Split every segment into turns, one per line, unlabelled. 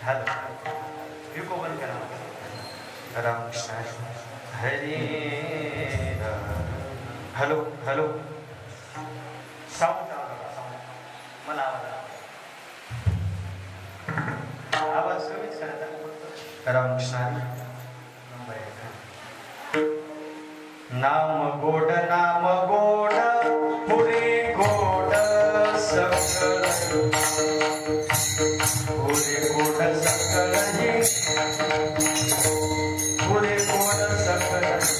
Hello विको बंद करा Ramkrishna Hari hello hello sound मला आवाज कमीच करा रामकृष्ण नाम गोड पुरे गोड सकल पुरे गोड सकल पुरे गोड सकल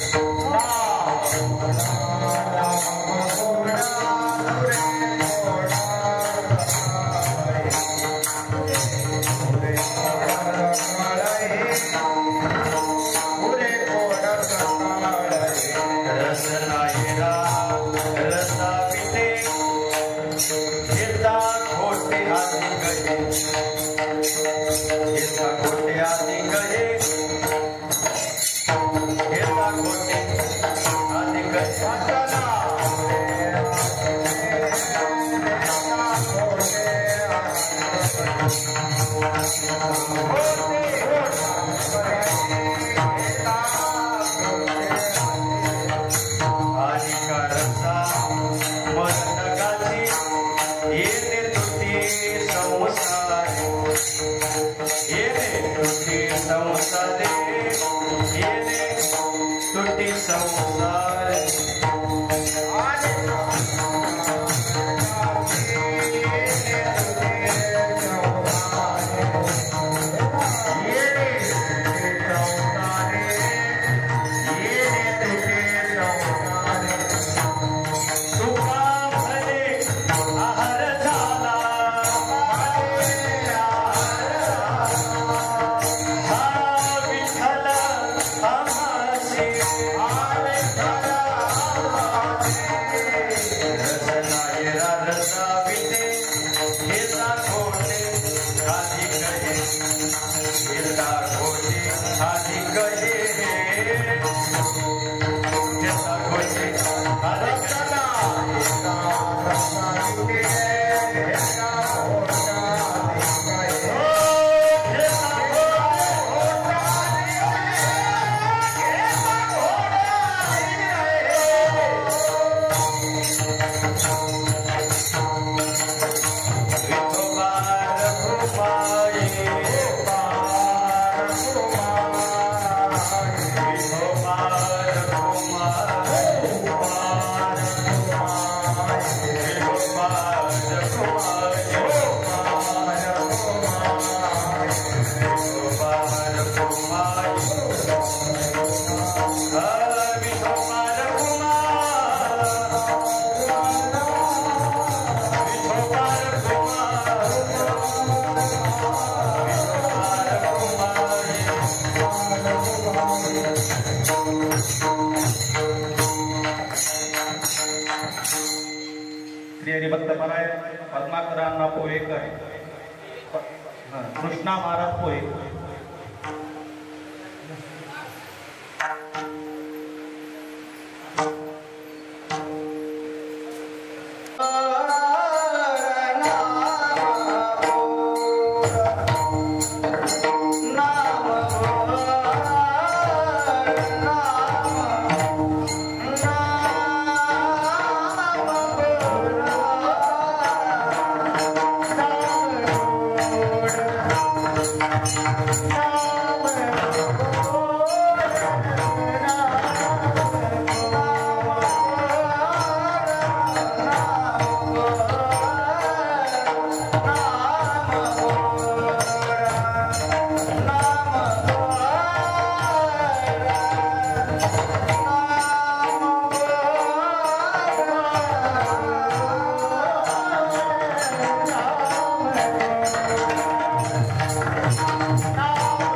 कृष्णा महाराज पोहे
No.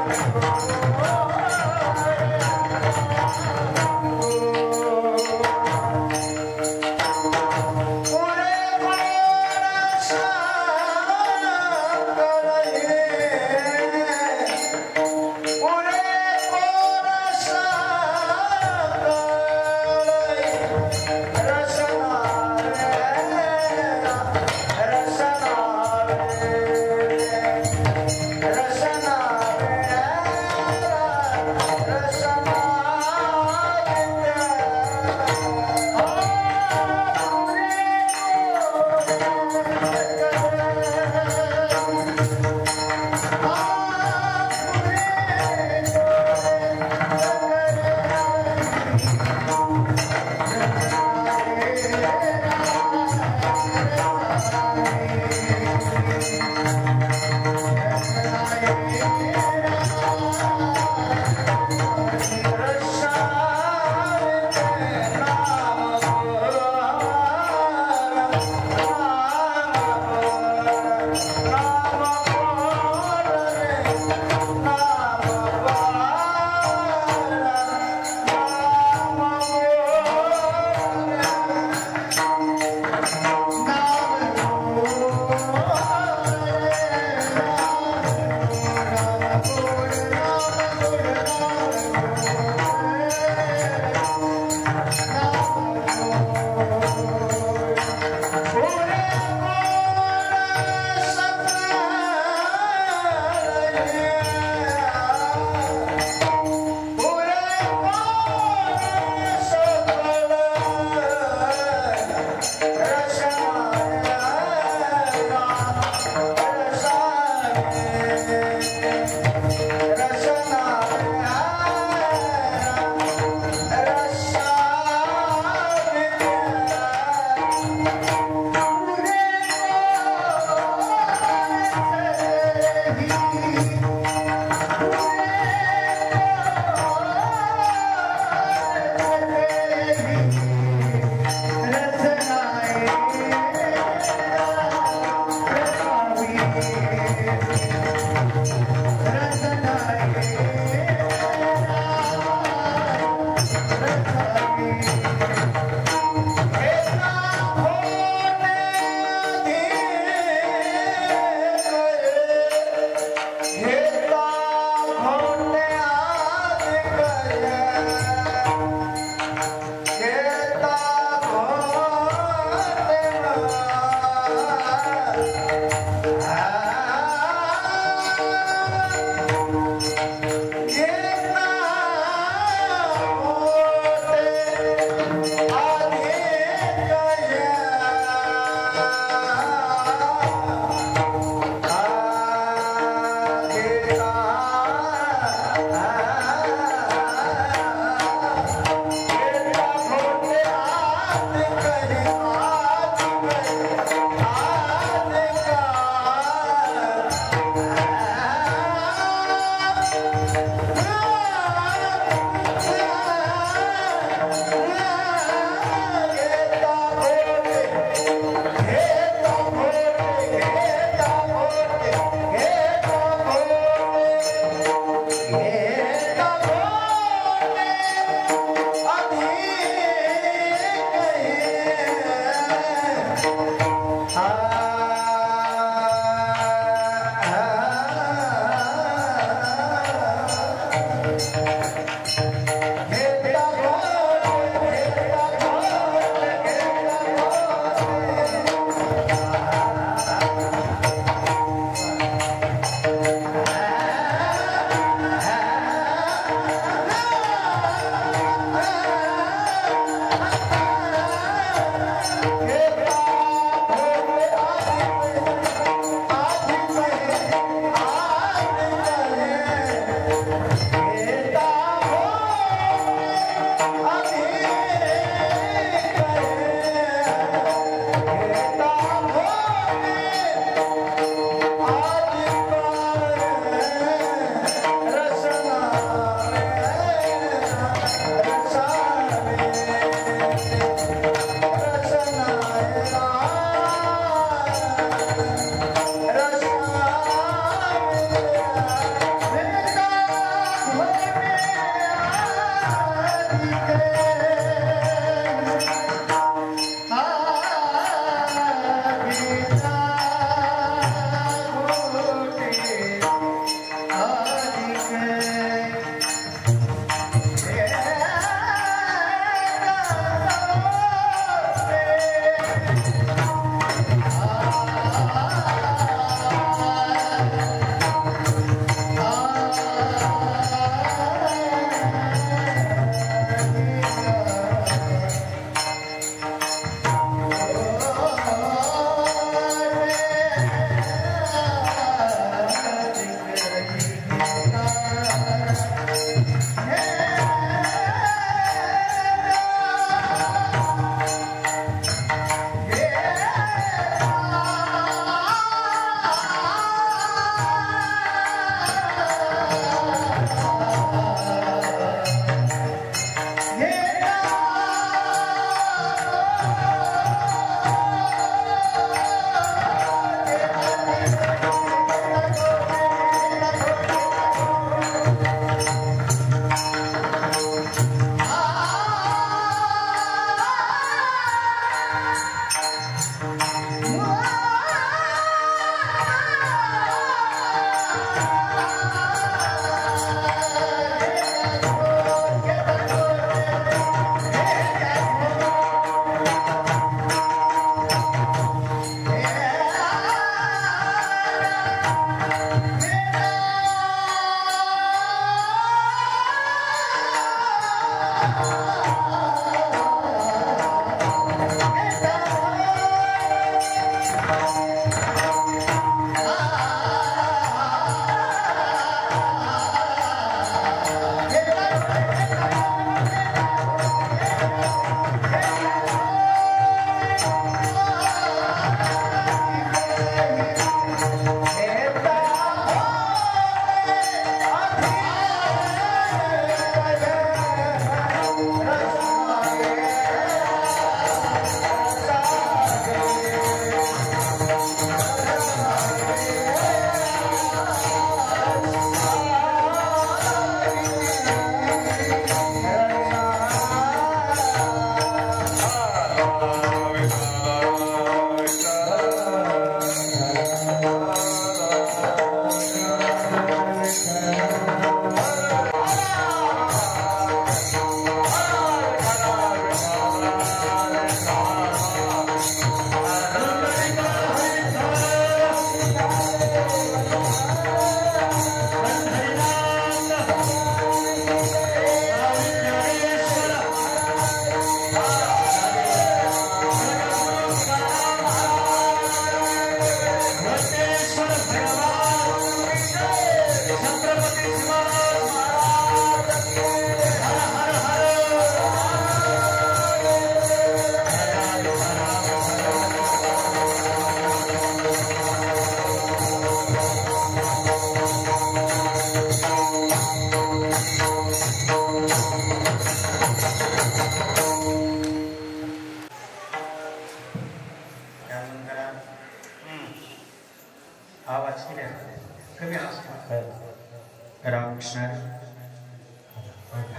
रामकृष्ण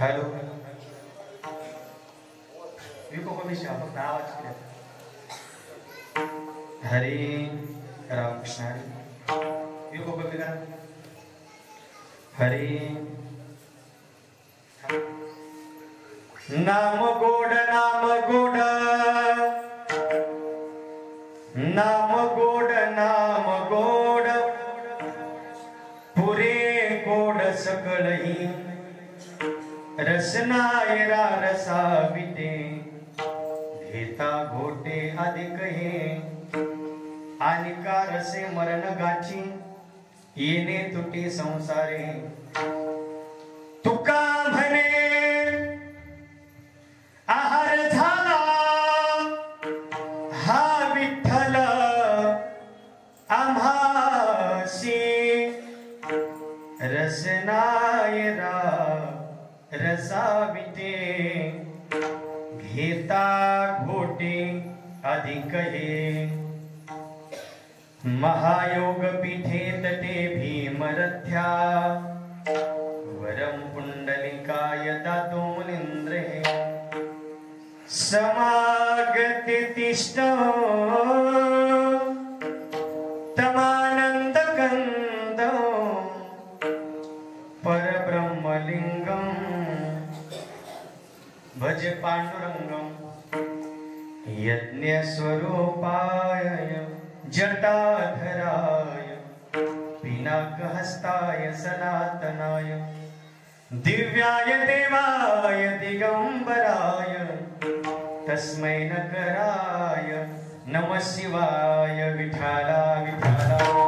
हॅलो फक्त आवाज केला हरे रामकृष्ण हरे नाम गोड नाम गोड नाम गोड नाम गोड पुरे गोड सकळही रसनायरा रसाविते घेता घोटे अधिक हे आणि का रसे मरण गाची येणे तुटी संसारे तुका म्हणे आहार झाला हा विठ्ठल आम्हासी रसनायरा रसाविते घेता घोटे अधिक हे महायोग पीठे तटे भीमरथ्या वरम पुंडलिकाय दातो मुनींद्रे समागते तिष्ठ तमानंद कंद परब्रह्मलिंगम भज पांडुरंगम यज्ञ स्वरूपाय जटाधराय पिनाकहस्ताय सनातनाय दिव्याय देवाय दिगंबराय तस्मै नकराय नमः शिवाय विठ्ठला विठ्ठला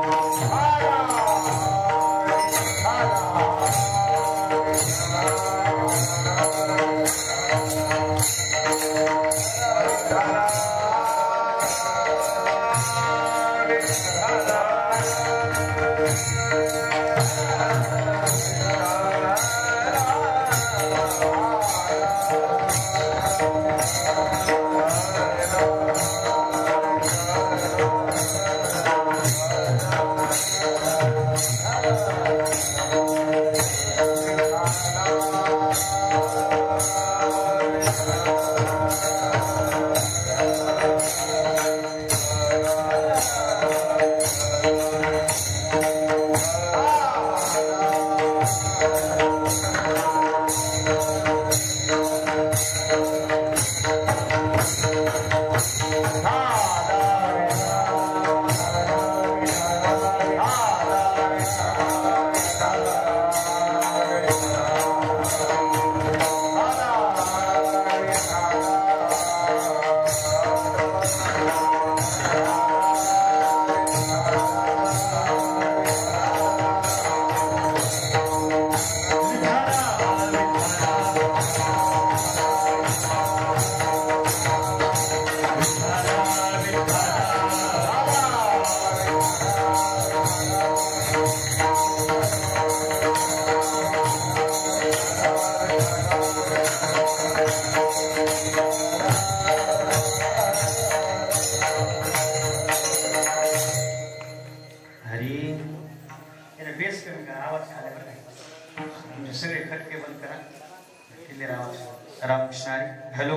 रामकृष्ण हॅलो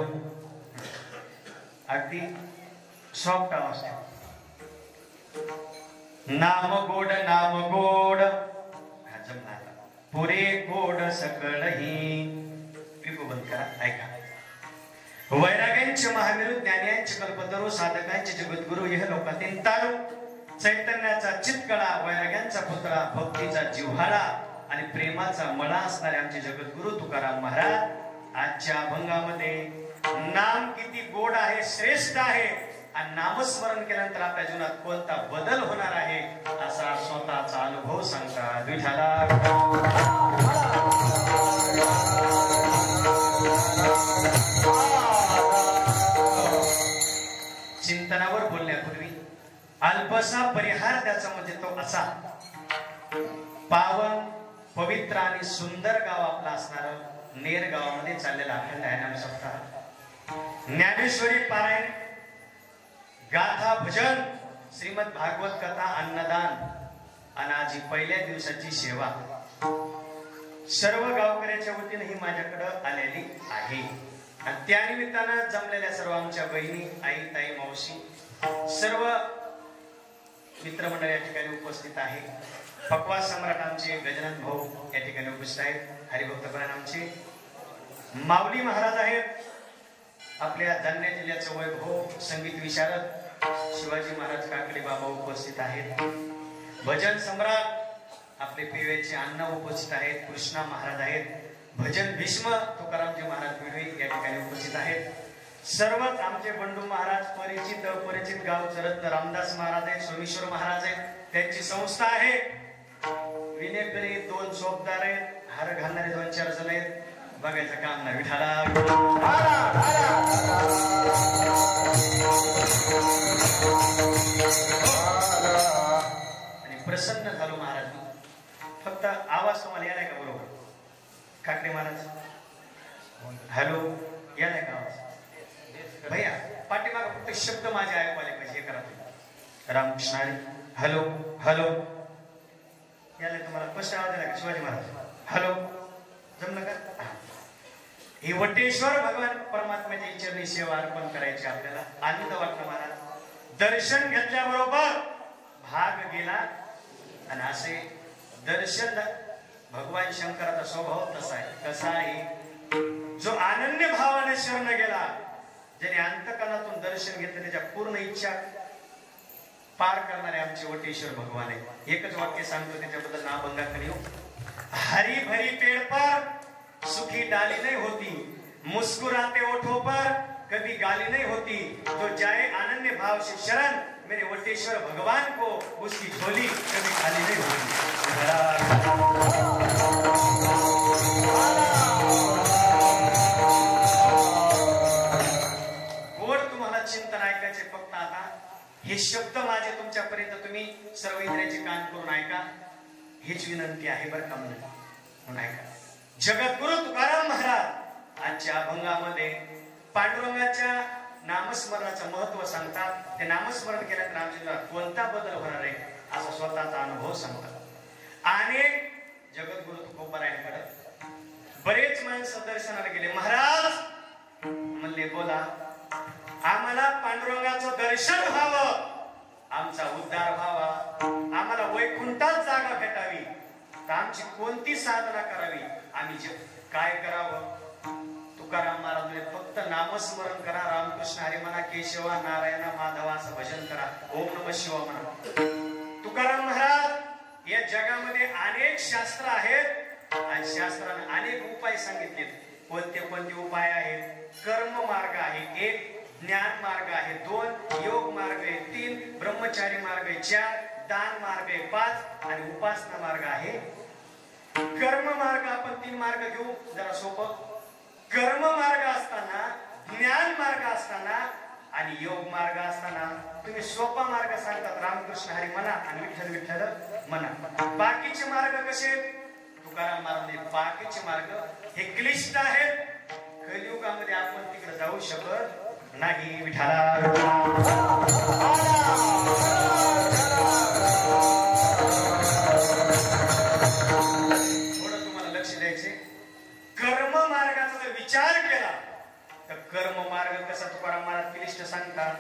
अगदी सॉफ्ट आवाज नाम गोड पुरे गोड सकळही पिको बंद करा ऐका वैराग्यांचे महावीर ज्ञानियांचे कल्पतरू साधकांचे जगद्गुरु यह लोकातील तारू चैतन्याचा चितकळा वैराग्यांचा पुतळा भक्तीचा जिव्हाळा आणि प्रेमाचा मळा असणारे आमचे जगद्गुरु तुकाराम महाराज आजच्या अभंगामध्ये नाम किती गोड आहे श्रेष्ठ आहे आणि नामस्मरण केल्यानंतर आपल्या जीवनात कोणता बदल होणार आहे असा स्वतःचा अनुभव सांगतात विठ्ठला चिंतनावर बोलण्यापूर्वी अल्पसा परिहार द्यायचा म्हणजे तो असा पावन पवित्र आणि सुंदर गाव आपला असणार नेर गावामध्ये चाललेला अखंड आहे नाम सप्ताह ज्ञानेश्वरी पारायण गाथा भजन श्रीमद भागवत कथा अन्नदान आणि आज ही पहिल्या दिवसाची सेवा सर्व गावकऱ्याच्या वतीने ही माझ्याकडे आलेली आहे आणि त्या निमित्तानं जमलेल्या सर्व आमच्या बहिणी, आई, ताई, मावशी, सर्व मित्रमंडळ या ठिकाणी उपस्थित आहे. पक्वास सम्राट आमचे गजानन भाऊ या ठिकाणी उपस्थित आहेत. हरिभक्तपरायण आमचे माऊली महाराज आहेत. आपल्या जालना जिल्ह्याचं वैभव संगीत विशारद शिवाजी महाराज काकडे बाबा उपस्थित आहेत. भजन सम्राट आपले पेवेचे अण्णा उपस्थित आहेत. कृष्णा महाराज आहेत. भजन भीष्म तुकारामजी महाराज पेवे या ठिकाणी उपस्थित आहेत. सर्वच आमचे बंडू महाराज, परिचित अपरिचित गावचं रत्न रामदास महाराज आहेत. सोमेश्वर महाराज आहेत. त्यांची संस्था आहे. विनेकरी 2 चोपदार आहेत. हार घालणारे 2-4 जण आहेत. बघायचं काम नाही. विठाला आणि प्रसन्न झालो महाराज. फक्त आवाज तुम्हाला यालाय का बरोबर? काकडे महाराज हॅलो यालाय का आवाज? भैया पाठीमाग फक्त शब्द माझे ऐकू आले पाहिजे. हे करा तुम्ही. रामकृष्ण हरी हॅलो हॅलो यालाय तुम्हाला? स्पष्ट आवाज आला का शिवाजी महाराज? हॅलो जमलं का? हे वटेश्वर भगवान परमात्म्याच्या चरणी सेवा अर्पण करायची आपल्याला. आनंद वाटला महाराज. दर्शन घेतल्याबरोबर भाग गेला आणि असे दर्शन भगवान शंकराचा स्वभाव तसा आहे. कसा आहे? जो अनन्य भावाने शरण गेला, ज्याने अंतकरणातून दर्शन घेतलं, त्याच्या पूर्ण इच्छा पार करणारे आमचे वटेश्वर भगवान आहे. एकच वाक्य सांगतो त्याच्याबद्दल नाभंगाकडे येऊ. हरी भरी पेड़ पर सुखी डाली नहीं होती, मुस्कुराते ओठों पर कभी गाली नहीं होती, तो जाए अनन्य भाव से शरण मेरे वटेश्वर भगवान को उसकी झोली कभी खाली नहीं होती. गोड तुम्हाला चिंतन ऐकायचे. फक्त आता हे शब्द माझे तुमच्यापर्यंत तुम्ही सर्व इंद्रियाचे कान करून ऐका. हीच विनंती आहे बरं का म्हणून ऐका. जगद्गुरु तुकाराम महाराज आजच्या अभंगामध्ये पांडुरंगाच्या नामस्मरणाचं महत्व सांगतात. ते नामस्मरण केल्यानंतर आमच्या जीवनात कोणता बदल होणार आहे असा स्वतःचा अनुभव सांगतात. अनेक जगद्गुरु तुकोबारायांकडे बरेच माणसं दर्शनाला गेले. महाराज म्हणले बोला, आम्हाला पांडुरंगाचं दर्शन व्हावं, आमचा उद्धार व्हावा, आम्हाला वैकुंठात जागा भेटावी, तर आमची कोणती साधना करावी, आम्ही काय करावं? तुकाराम महाराज फक्त नामस्मरण करा. रामकृष्ण हरी म्हणा, केशवा नारायण माधवा असं भजन करा, ओम नमः शिवाय म्हणा. तुकाराम महाराज या जगामध्ये अनेक शास्त्र आहेत आणि शास्त्राने अनेक उपाय सांगितले. कोणते कोणते उपाय आहेत? कर्म मार्ग आहे 1, ज्ञान मार्ग आहे 2, योग मार्ग आहे 3, ब्रह्मचारी मार्ग आहे 4, दान मार्ग आहे 5 आणि उपासना मार्ग आहे. कर्म मार्ग आपण 3 मार्ग घेऊ जरा सोपं. कर्म मार्ग असताना, ज्ञान मार्ग असताना आणि योग मार्ग असताना तुम्ही सोपा मार्ग सांगतात रामकृष्ण हरी म्हणा आणि विठ्ठल विठ्ठल म्हणा. बाकीचे मार्ग कसे? तुकाराम महाराज बाकीचे मार्ग हे क्लिष्ट आहेत. कलियुगामध्ये आपण तिकडे जाऊ शकत नाही. विठ्ठला थोडं तुम्हाला लक्ष द्यायचे. कर्म मार्गाचा जर विचार केला तर कर्म मार्ग कसा तुकाराम महाराज क्लिष्ट सांगतात.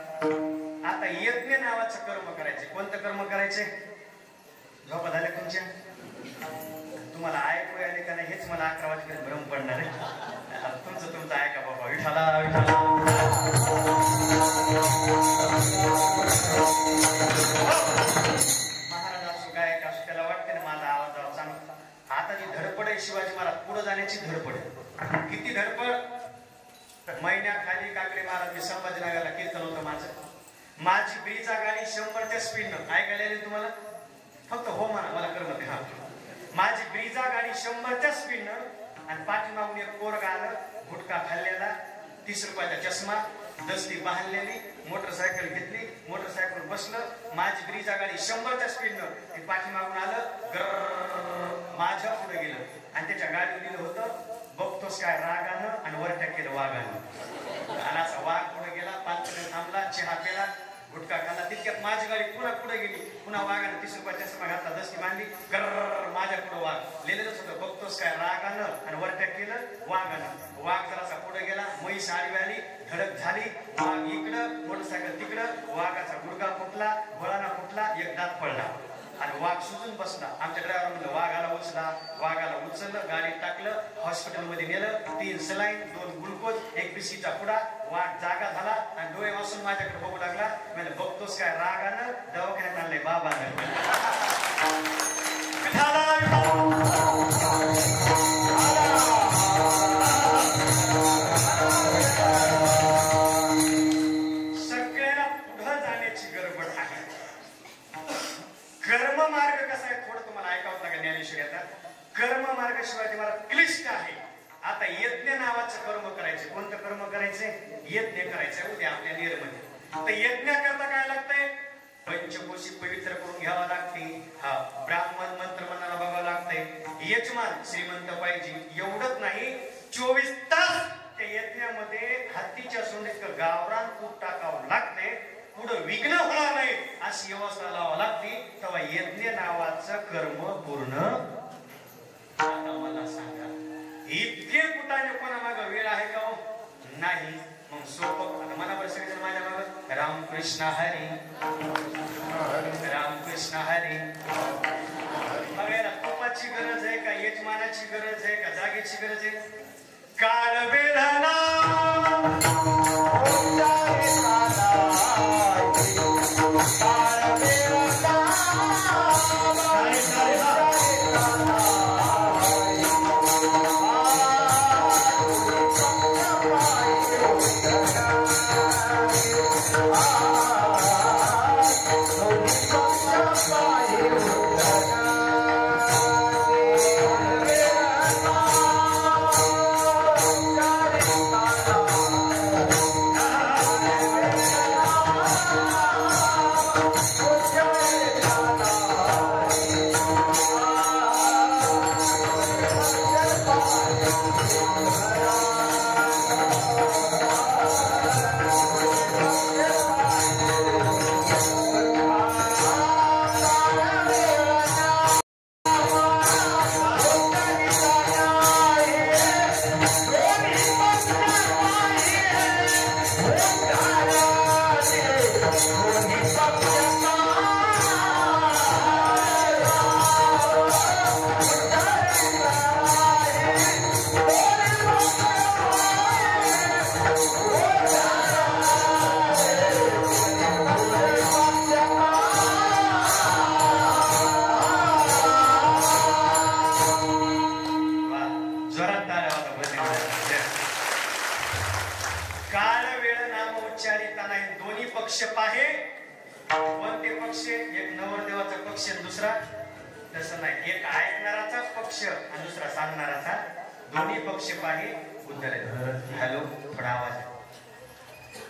आता यज्ञ नावाचं कर्म करायचे. कोणतं कर्म करायचे? झोपा झाल्या तुमच्या? तुम्हाला ऐकू आले का नाही हेच मला 11 वाजेपर्यंत भ्रम पडणार आहे. तुमचं ऐका बाबा. विठाला विठाला महाराज असो गायक असो त्याला वाटते ना माझा आवाज चांगला. आता जी धडपड आहे शिवाजी महाराज पुढे जाण्याची धडपड आहे. किती धडपड? महिन्याखाली काकडे महाराज मी संभाजीनगरला कीर्तन होतं माझं. माझी ब्रीजा गाडी 100च्या स्पीडनं ऐकायला तुम्हाला फक्त हो म्हणा मला करमत हा. माझी ब्रीजा गाडी 100च्या स्पीडनं आणि पाठीमागून एक पोरगा आलं, गुटखा खाल्लेला, 30 रुपयाचा चष्मा, दस्ती बांधलेली, मोटरसायकल घेतली, मोटरसायकल बसलं. माझी ब्रीजा गाडी 100च्या स्पीडनं ते पाठीमागून आलं, गर माझ्या पुढे गेलं आणि त्याच्या गाडीवर लिहिलं होतं बघतोस काय रागानं आणि वरट्या केलं वाघानं. आणि असा वाघ पुढे गेला, 5 मिनिट थांबला, चहा पेला, गुटखा खाल्ला. तितक्यात माझी गाडी पुन्हा पुढे गेली. पुन्हा वाघानं 30 रुपयाच्या चष्मा घातला, दसती बांधली, गर्र माझ्या पुढे वाघ लिहिलेलंच होतं, बघतोस काय रागानं आणि वरट्यात केलं वाघानं. वाघ जरासा पुढे गेला, म्हैस आडवी आली, धडक झाली, वाघ इकडं मोटरसायकल तिकडं, वाघाचा गुडघा फुटला, बळाना फुटला, एक दात पडला आणि वाघ सुजून बसला. आमच्या ड्रायव्हर म्हणलं वाघाला उचला, वाघाला उचललं, गाडीत टाकलं, हॉस्पिटलमध्ये नेलं, 3 सलाईन, 2 ग्लुकोज, 1 बिस्कीटचा पुडा. वाघ जागा झाला आणि डोळे वाचून माझ्याकडे बघू लागला. म्हणजे बघतोस काय रागानं, दवाखान्यात आणलंय बाबानं. सगळ्याला पुढे जाण्याची गडबड आहे. कर्म मार्ग कसा आहे थोडं तुम्हाला ऐकावं लागेल. ज्ञानेश्वरीचा कर्म मार्ग शिवाजी महाराज क्लिष्ट आहे. आता यज्ञ नावाचं कर्म करायचे. कोणतं कर्म करायचे? यज्ञ करायचं. उद्या आपल्या निर्मध्ये तर यज्ञ करता काय लागतंय? पंचकोशी पवित्र करून घ्यावा लागते. हा ब्राह्मण मंत्र मनाला बघावं लागतंय. यजमान श्रीमंत पाहिजे. एवढंच नाही, 24 तास त्या यज्ञामध्ये हत्तीच्या सोंडीत गावरान कूट टाकावं लागते. पुढे विघ्न होणार नाही अशी व्यवस्था लावावी लागते. तेव्हा यज्ञ नावाचं कर्म पूर्ण. आता मला सांगा, इतके कुटाने कोणामागं वेळ आहे का? नाही. मग सोपं आता मनावर सगळेजण माझ्या मागं रामकृष्ण हरी रामकृष्ण हरी. बघायला तुपाची गरज आहे का? यजमानाची गरज आहे का? जागेची गरज आहे? काळ वेळाला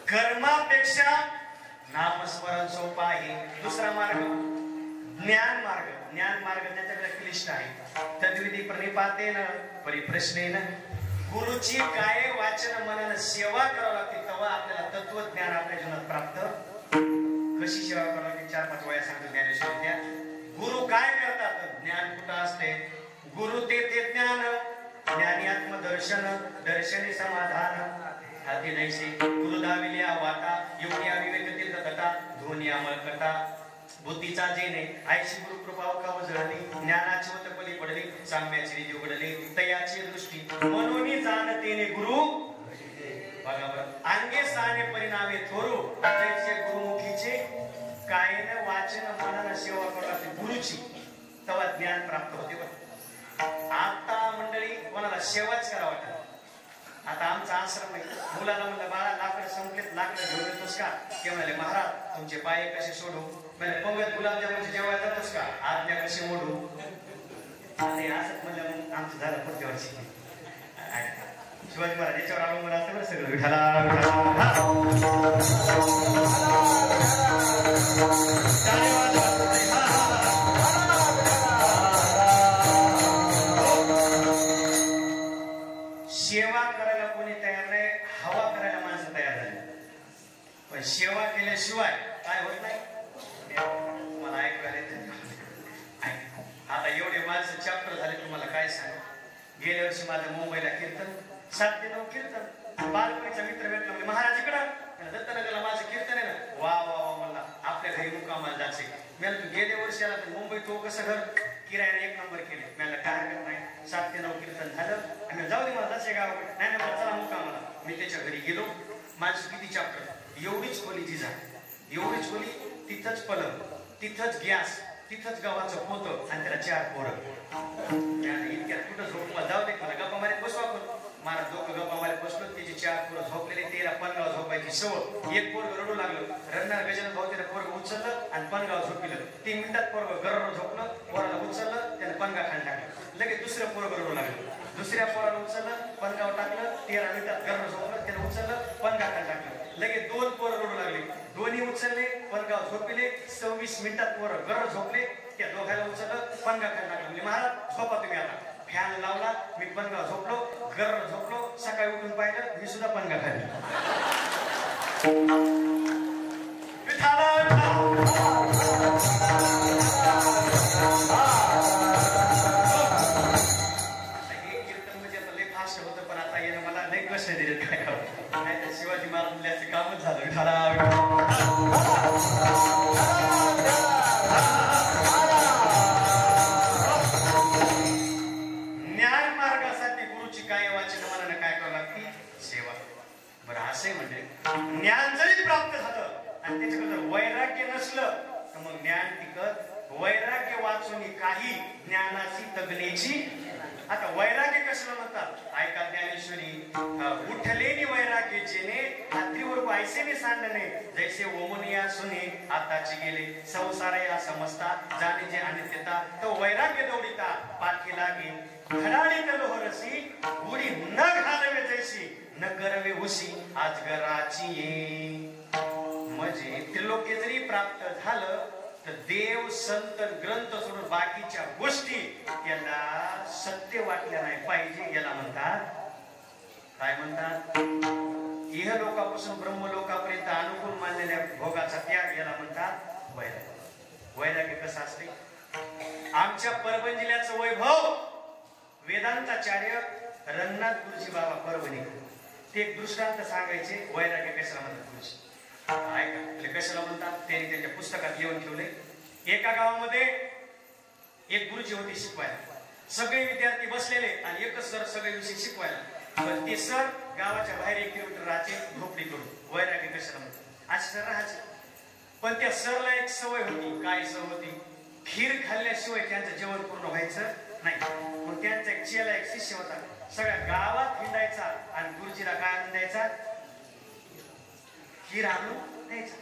कर्मापेक्षा नामस्मरण सोपा आहे. दुसरा मार्ग ज्ञान मार्ग. ज्ञान मार्ग त्याच्याकडे क्लिष्ट आहे. तद्विधी प्रणिपातेन परिप्रश्नेन गुरुची काय वाचन मनानं सेवा करावी लागते. तेव्हा आपल्याला तत्वज्ञान आपल्या जीवनात प्राप्त. कशी सेवा करावी लागते? 4-5 वेळा सांगतो ज्ञानेश्वरी त्या. गुरु काय करतात? ज्ञान कुठं असते? गुरु ते ज्ञान, ज्ञानी आत्मदर्शन, दर्शनी समाधान, हाती नैसे गुरु दाविल्या वाटा, एवढी अविवेकतील कथा, ध्वनी अमळकटा, बुद्धीचा जेणे आईची गुरु कृपा का जळली, ज्ञानाची वत पली पडली, साम्याची रीती उघडली, तयाची दृष्टी मनोनी जाणतेने गुरु. बघा बरं, अंगे साने परिणामे थोरू, त्याचे गुरुमुखीचे कायन वाचन मनानं सेवा करतात गुरुची. तेव्हा ज्ञान प्राप्त होते. बरं आता मंडळी कोणाला सेवाच करा वाटत. आता आमचा आश्रम आहे. मुलाला म्हणलं बाळा लाकडं संपलेत, लाकडं घेऊन येतोस का? ते म्हणाले महाराज तुमचे पाय कसे सोडू? म्हणजे पंगत गुलाबजामुनचे जेवायला जातोस का? आज्ञा कशी मोडू? आणि असंच म्हणलं मग आमचं झालं पुढच्या वर्षी. शिवाजी महाराज याच्यावर अवलंबून असतं बरं सगळं. सेवा करायला कोणी तयार नाही, हवा करायला माणसं तयार झाली. पण सेवा केल्याशिवाय काय होत नाही मला ऐकवायला येतं. आता एवढे माझं चॅप्टर झाले तुम्हाला काय सांग. गेल्या वर्षी माझं मुंबईला कीर्तन 7 ते 9 कीर्तन. बालपणीचा मित्र भेटला म्हणजे महाराजाकडं दत्तनगरला माझं कीर्तन आहे ना. वा वा वा म्हणला आपल्या घरी मुक्कामाला जायचे. मला तू गेल्या वर्षी आला तर मुंबई तो कसं घर किरायाने 1 नंबर केले. मला काय हरकत नाही. 7 ते 9 कीर्तन झालं आणि जाऊ दे मला जायचे गावाकडे. नाही मला चला मुक्कामाला. मी त्याच्या घरी गेलो. माझी किती चॅप्टर एवढीच खोली जी झाली एवढीच खोली. तिथंच पलंग तिथंच गॅस तिथंच गव्हाचं पोतं आणि त्याला 4 पोरं. इतक्यात कुठं झोप मला जाऊ दे मला गप्पा मारीत बसू आपण. मला डोकं गप्पा मारीत बसलो. त्याची 4 पोरं झोपलेले. त्याला पनगाव झोपायची सवय. एक पोरग रडू लागलं. रडणार गजानन भाऊ त्याला पोरग उचललं आणि पनगाव झोपिलं. 3 मिनिटात पोरग गरर झोपलं. पोराला उचललं त्याने पनगा खाली टाकलं. लगेच दुसऱ्या पोरग रडू लागलं. दुसऱ्या पोराला उचललं पनगाव टाकलं. 13 मिनिटात गरर झोपलं त्याने उचललं पनगा खाली टाकलं. लगेच 2 पोरं रडू लागले. दोन्ही उचलले पनगाव झोपिले. 26 मिनिटात पोरं गरर झोपले. त्या दोघांना उचललं पनगा खाली टाकलं. म्हणजे महाराज झोपा तुम्ही आता. फॅन लावला. मी पनगाव झोपलो. गरर झोपलो. सकाळी उठून पाहिलं मी सुद्धा पनगा खाली. शिवाजी महाराजांचे कामच झालं. ज्ञान मार्गासाठी गुरुची काय वाचन मनानं काय करावं लागते सेवा. बरं असे म्हणजे ज्ञान जरी प्राप्त झालं आणि त्याच्याकडे वैराग्य नसलं तर मग ज्ञान टिकत. वैराग्य वाचून काही ज्ञानाची तगण्याची. आता वैराग्य कशाला म्हणतात ऐका ज्ञानेश्वरी. उठलेली वैराग्य जेने हातीवर पैसेने सांडणे जैसे ओमुनिया सुने आताची गेले संसार या समजता जाणे जे अनित्यता तो वैराग्य दौडिता पाठी लागे घडाळीत लोहरसी उडी न घालवे जैसी न करवे उशी आजगराची. म्हणजे त्रिलोक्य जरी प्राप्त झालं तर देव संत ग्रंथ सोडून बाकीच्या गोष्टी याला सत्य वाटल्या नाही पाहिजे. याला म्हणतात काय म्हणतात इह लोकापासून ब्रह्मलोकापर्यंत अनुकूल मानलेल्या भोगाचा त्याग याला म्हणतात वैराग्य. वैराग्य कसं असते. आमच्या परभणी जिल्ह्याचं वैभव वेदांताचार्य रंगनाथ गुरुजी बाबा परभणी ते एक दृष्टांत सांगायचे. वैराग्य कशाला म्हणतात गुरुजी ऐका कशाला म्हणतात त्यांनी त्यांच्या पुस्तकात लिहून ठेवले. एका गावामध्ये एक गुरुजी होते शिकवायला. सगळे विद्यार्थी बसलेले आणि एकच सर सगळे विषय शिकवायला. पण ते सर गावाच्या बाहेर 1 किलोमीटर राहायचे झोपडी करून. वैराग्य कशाला म्हणतात असे सर राहायचे. पण त्या सरला एक सवय होती. काय सवय होती. खीर खाल्ल्याशिवाय त्यांचं जेवण पूर्ण व्हायचं नाही. मग त्यांचा एक चेला एक शिष्य होता. सगळ्या गावात हिंडायचा आणि गुरुजीला काय आणून द्यायचा खीर आणून द्यायचा.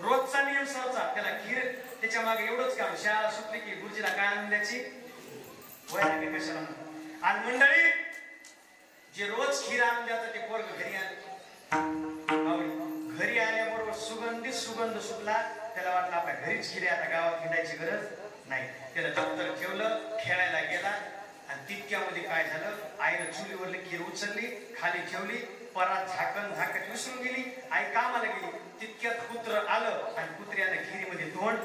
रोजचा नियम सरचा. त्याला खीर त्याच्या मागे एवढंच काम. शाळा सुटली की गुरुजीला काय आणून द्यायची. वैराग्य कशाला म्हणतात. आणि मंडळी जे रोज खीर आणून द्यायचं ते पोरग घरी आले. घरी आल्याबरोबर सुगंधित सुगंध सुटला. त्याला वाटलं आपल्या घरीच खीर आता गावात हिंडायची गरज नाही. त्याला दप्तर ठेवलं खेळायला गेला आणि तितक्यामध्ये काय झालं आईनं चुलीवरली खीर उचलली खाली ठेवली. परात झाकण झाकत विसरून गेली. आई कामाला गेली. तितक्यात कुत्र आलं आणि कुत्र्यानं खिरीमध्ये तोंड.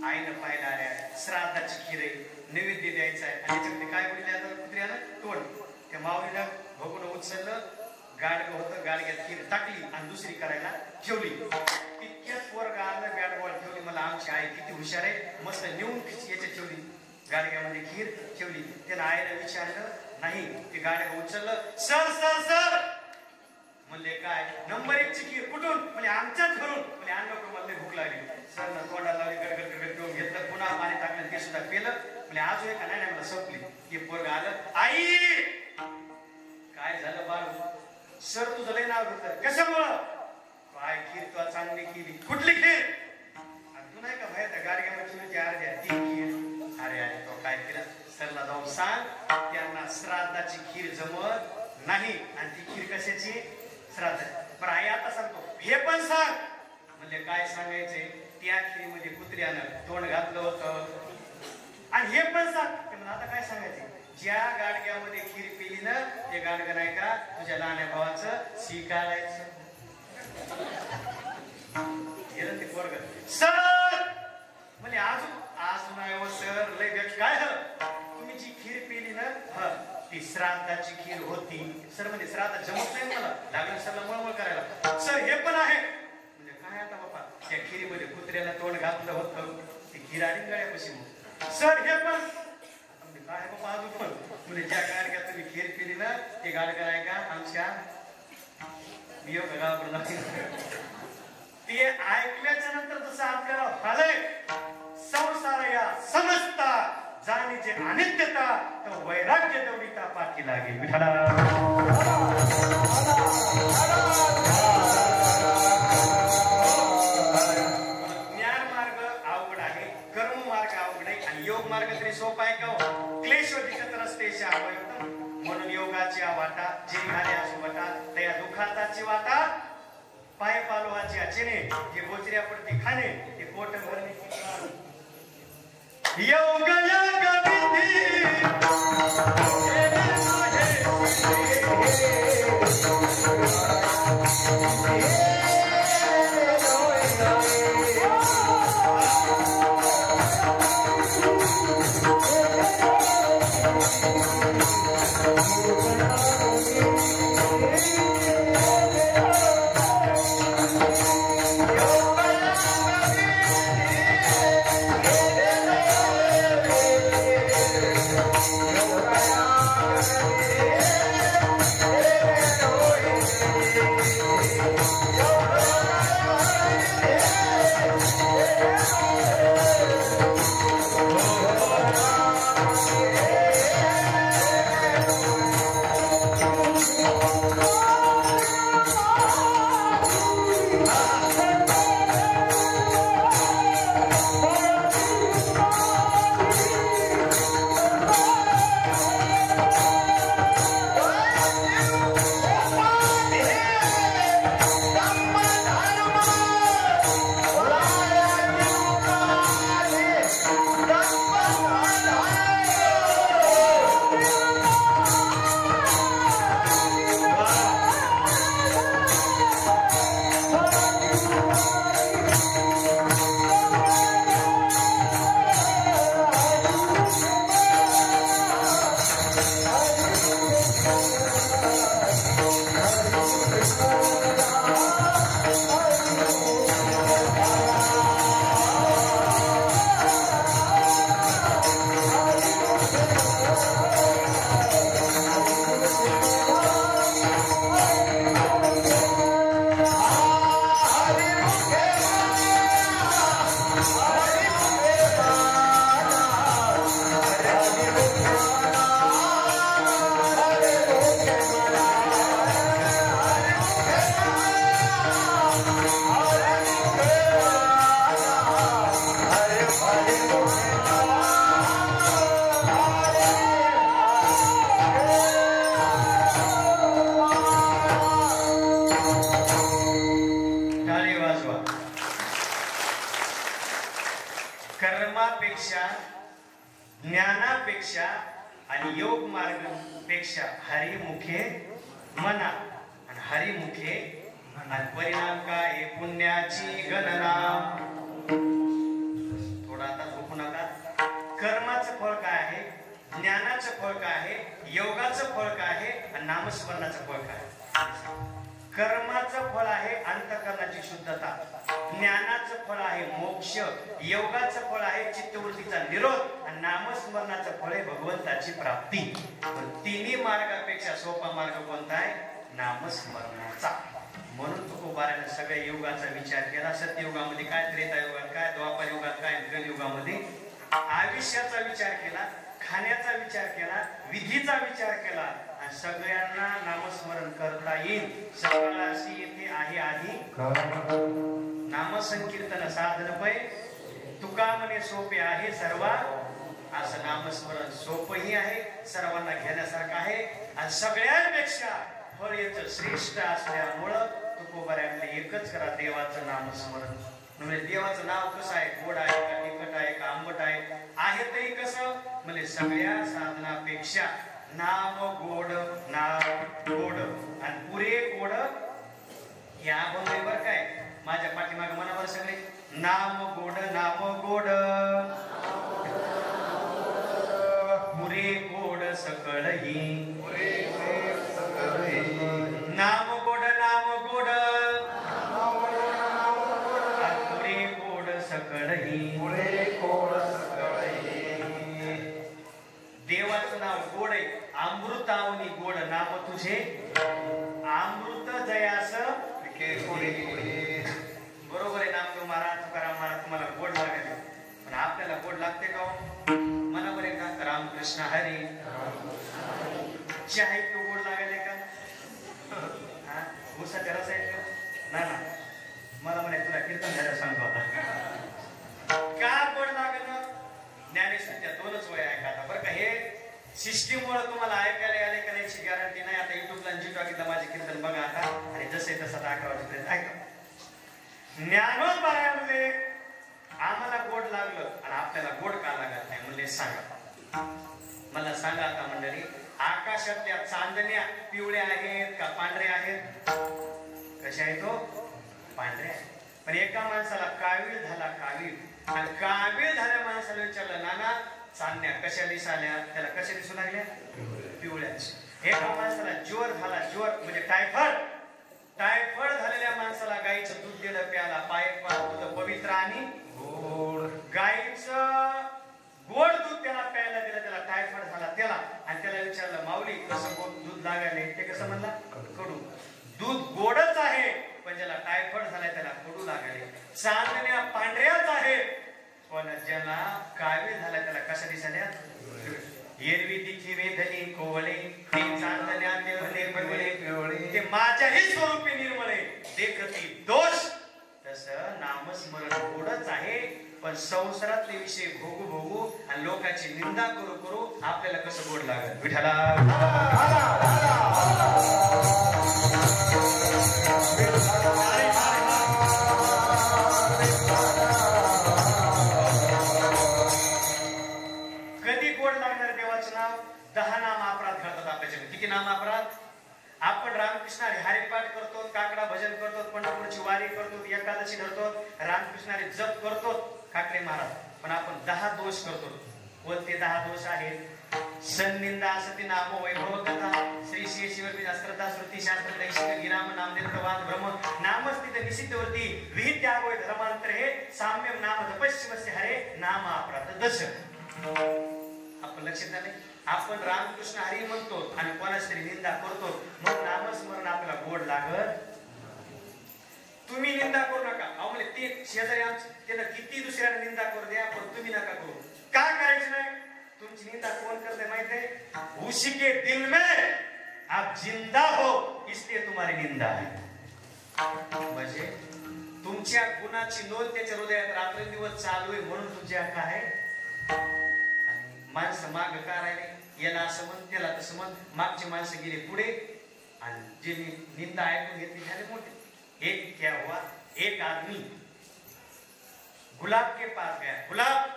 आईनं पाहिलं आल्या श्राद्धाची खीर आहे नैवेद्य द्यायचा आहे आणि त्याच्यामध्ये काय बोलले कुत्र्यानं तोंड. त्या माऊलीनं भोगून उचललं. गाडगं होतं गाडग्यात खीर टाकली आणि दुसरी करायला ठेवली. तितक्यात पोरगं आलं गाडगोळ ठेवली. मला आमची आई किती हुशार आहे मस्त नेऊन याच्यात ठेवली. गाडग्यामध्ये खीर ठेवली. त्यानं आईला विचारलं नाही. ते गाडगं उचललं. सर सर सर म्हणले काय नंबर 1 ची खीर कुठून. म्हणजे आमच्याच घरून. म्हणजे आणलं मला भूक लागली. सर तोंडाला लावली गडगड गडगड पिऊन घेतलं. पुन्हा पाणी टाकलं ते सुद्धा पेलं. म्हणजे अजून एका नाही मला संपली. हे पोरगं आलं आई काय झालं बाळू. सर तुझं लय नाव घेतलं कशामुळं. काय खीर तुला चांगली केली. कुठली खीर. तू नाही का बाहेर त्या गाडग्यामध्ये अर्ध्या ती खीर. अरे अरे तो काय केलं सरला जाऊन सांग त्यांना श्राद्धाची खीर जमत नाही. आणि ती खीर कशाची श्राद्धाची. पण आई आता सांगतो हे पण सांग. म्हणजे काय सांगायचे त्या खीरीमध्ये कुत्र्यानं तोंड घातलं होतं. आणि हे पण सांग. आता काय सांगायचे ज्या गाडग्यामध्ये खीर पिली ना ते गाडगं नाही का तुझ्या लहान्या भावाचं शिकायचं. पोरग सर म्हणजे आज नाही हो सर लय काय तुम्ही जी खीर पिली ना ती श्राद्धाची खीर होती सर म्हणजे श्राद्ध जमत नाही मला लागलं सरला मळमळ करायला सर हे पण आहे म्हणजे काय आता बाबा त्या खिरीमध्ये कुत्र्याला तोंड घातलं होतं ती खीर आणि गळ्यापाशी मग सर हे पण काय बाबा अजून पण म्हणजे ज्या गाडग्या तुम्ही खीर पिली ना ते गाडगा आहे का आमच्या गावाकडून ते ऐकल्याच्या नंतर जसं आपल्याला झालंय संसार या समजता जाणीचे अनित्यता तर वैराग्य दौडीता पाठी लागेल विठाला ज्ञान मार्ग अवघड आहे कर्म मार्ग अवघड आहे आणि योग मार्ग तरी सोपा आहे का क्लेश दिसत रस्तेच्या म्हणून योगाची वाटा जे घाल्या वाटा त्या दुखाताची वाटा पाय पालवाची अचेने जे बोचऱ्या पडते खाणे ते पोट भरणे योग योग कर्मापेक्षा ज्ञानापेक्षा आणि योग मार्ग पेक्षा हरिमुखे मना आणि हरिमुखे आणि परिणाम काय पुण्याची गणना थोडा आता झोपू नका कर्माचं फळ काय आहे ज्ञानाचं फळ काय आहे योगाचं फळ काय आहे आणि नामस्मरणाचं फळ काय आहे कर्माचं फळ आहे अंतःकरणाची शुद्धता ज्ञानाचं फळ आहे मोक्ष योगाचं फळ आहे चित्तवृत्तीचा निरोध आणि नामस्मरणाचं फळ आहे भगवंताची प्राप्ती तिन्ही मार्गापेक्षा सोपा मार्ग कोणता आहे नामस्मरणाचा म्हणून तुकोबाराने सगळ्या योगाचा विचार केला सत्ययुगामध्ये काय त्रेतायुगात काय द्वापर युगात काय कलियुगामध्ये आयुष्याचा विचार केला खाण्याचा विचार केला विधीचा विचार केला आणि सगळ्यांना नामस्मरण करता येईल सगळ्याशी येथे आहे आधी नामसंकीर्तन साधन पै तुका म्हणे सोपे आहे सर्व असं नामस्मरण सोपही आहे सर्वांना घेण्यासारखं आहे आणि सगळ्यांपेक्षा फळ याचं श्रेष्ठ असल्यामुळं तुकोबाऱ्याकडे एकच करा देवाचं नामस्मरण म्हणजे देवाचं नाव कसं आहे गोड आहे का तिखट आहे का आंबट आहे तरी कसं म्हणजे सगळ्या साधनापेक्षा नाम गोड आणि पुरे गोड या बरोबर काय माझ्या पाठीमागे मनावर सगळे नाम गोड पुरे गोड सकळही नाम गोड पुरे गोड सकळही देवाचं नाव गोड आहे. अमृतावनी गोड नाम तुझे अमृत जयास बरोबर आहे. नामदेव महाराज तुकाराम महाराज तुम्हाला गोड लागले पण आपल्याला गोड लागते का? मला बरे का रामकृष्ण हरी चहा तो गोड लागले का? उसाच्या रस आहे ना ना मला म्हणे तुला कीर्तन झालं सांगतो आता का गोड लागलं. ज्ञानेश्वरीच्या 2च वय ऐका आता बरं का. हे सिस्टीममुळे तुम्हाला ऐकायला आले का याची गॅरंटी नाही. आता युट्यूबला जिटॉकीला माझे कीर्तन बघा आता आणि जसे तसं 11 वाजेपर्यंत ऐका. ज्ञानोबा म्हणले आम्हाला गोड लागलं आणि आपल्याला गोड का लागत नाही म्हणले सांगा. मला सांगा आता मंडळी आकाशातल्या चांदण्या पिवळ्या आहेत का पांढऱ्या आहेत? कशा आहेत तो? पांढऱ्या. पण एका माणसाला कावीळ झाला कावीळ आणि कावीळ झाल्या माणसाला विचारलं नाना चांदण्या कशा दिसाल्या? त्याला कशा दिसू लागल्या? पिवळ्या. एका माणसाला ज्वर झाला ज्वर म्हणजे टायफॉइड झालेल्या माणसाला गाईचं दूध दिलं प्याला दूध पवित्र आणि गोड. गाईचं गोड दूध त्याला प्यायला दिलं त्याला टायफॉइड झाला त्याला आणि त्याला विचारलं माऊली कसं गोड दूध लागायले? ते कसं म्हणला? कडू. दूध गोडच आहे पण ज्याला टायफॉइड झालाय त्याला कडू लागायले. चांदण्या पांढऱ्याच आहेत पण ज्याला कावीळ झाला त्याला कशा दिसाल्या? एरवी दिखी वेधली कोवळे ते चांदण्या देवले पिवळे ते माझ्याही स्वरूपी निर्मळे देखती दोष. तसं नामस्मरण गोडच आहे पण संसारातले विषय भोगू आणि लोकांची निंदा करू आपल्याला कसं गोड लागत? विठ्ठला कधी गोड लागणार देवाचं नाव? 10 नाम अपराध करतात आपल्याच्याकडे. किती नाम अपराध? आपण रामकृष्ण हरिपाठ करतो, काकडा भजन करतो, पंढरपूरची वारी करतो, एकादशी धरतो, रामकृष्ण जप करतो काकडे महाराज. पण आपण 10 दोष करतो. कोणते 10 दोष आहेत? सन्निंदा असती नाम वैभव कथा श्री शिवरबीज अस्त्रता श्रुती शास्त्र दैशिक गिराम नामदेव प्रवाद ब्रह्म नामस्थित निषिद्धवरती विहित त्यागोय धर्मांतर हे साम्यम नाम तपस्यवस्य हरे नाम अपराध दश. आपण लक्षात आले आपण रामकृष्ण हरी म्हणतो आणि कोणाची तरी निंदा करतो मग नामस्मरण आपल्याला गोड लागत. तुम्ही निंदा करू नका. अहो म्हणजे ते शेजारी त्याला किती दुसऱ्याला निंदा करू द्या पण तुम्ही नका करू. का करायचं नाही? तुमची निंदा कोण करते माहित आहे? उसी के दिल में आप जिंदा हो इसलिए तुम्हारी निंदा है. म्हणजे तुमच्या गुणाची नोंद त्याच्या हृदयात रात्रंदिवस चालू आहे म्हणून तुमच्या काय माणसं माग का राहिले? याला असं म्हण त्याला तसं म्हण. मागची माणसं गेली पुढे आणि जे निंदा ऐकून घेतली झाले मोठे. एक क्या हुआ एक आदमी गुलाब के पास गया. गुलाब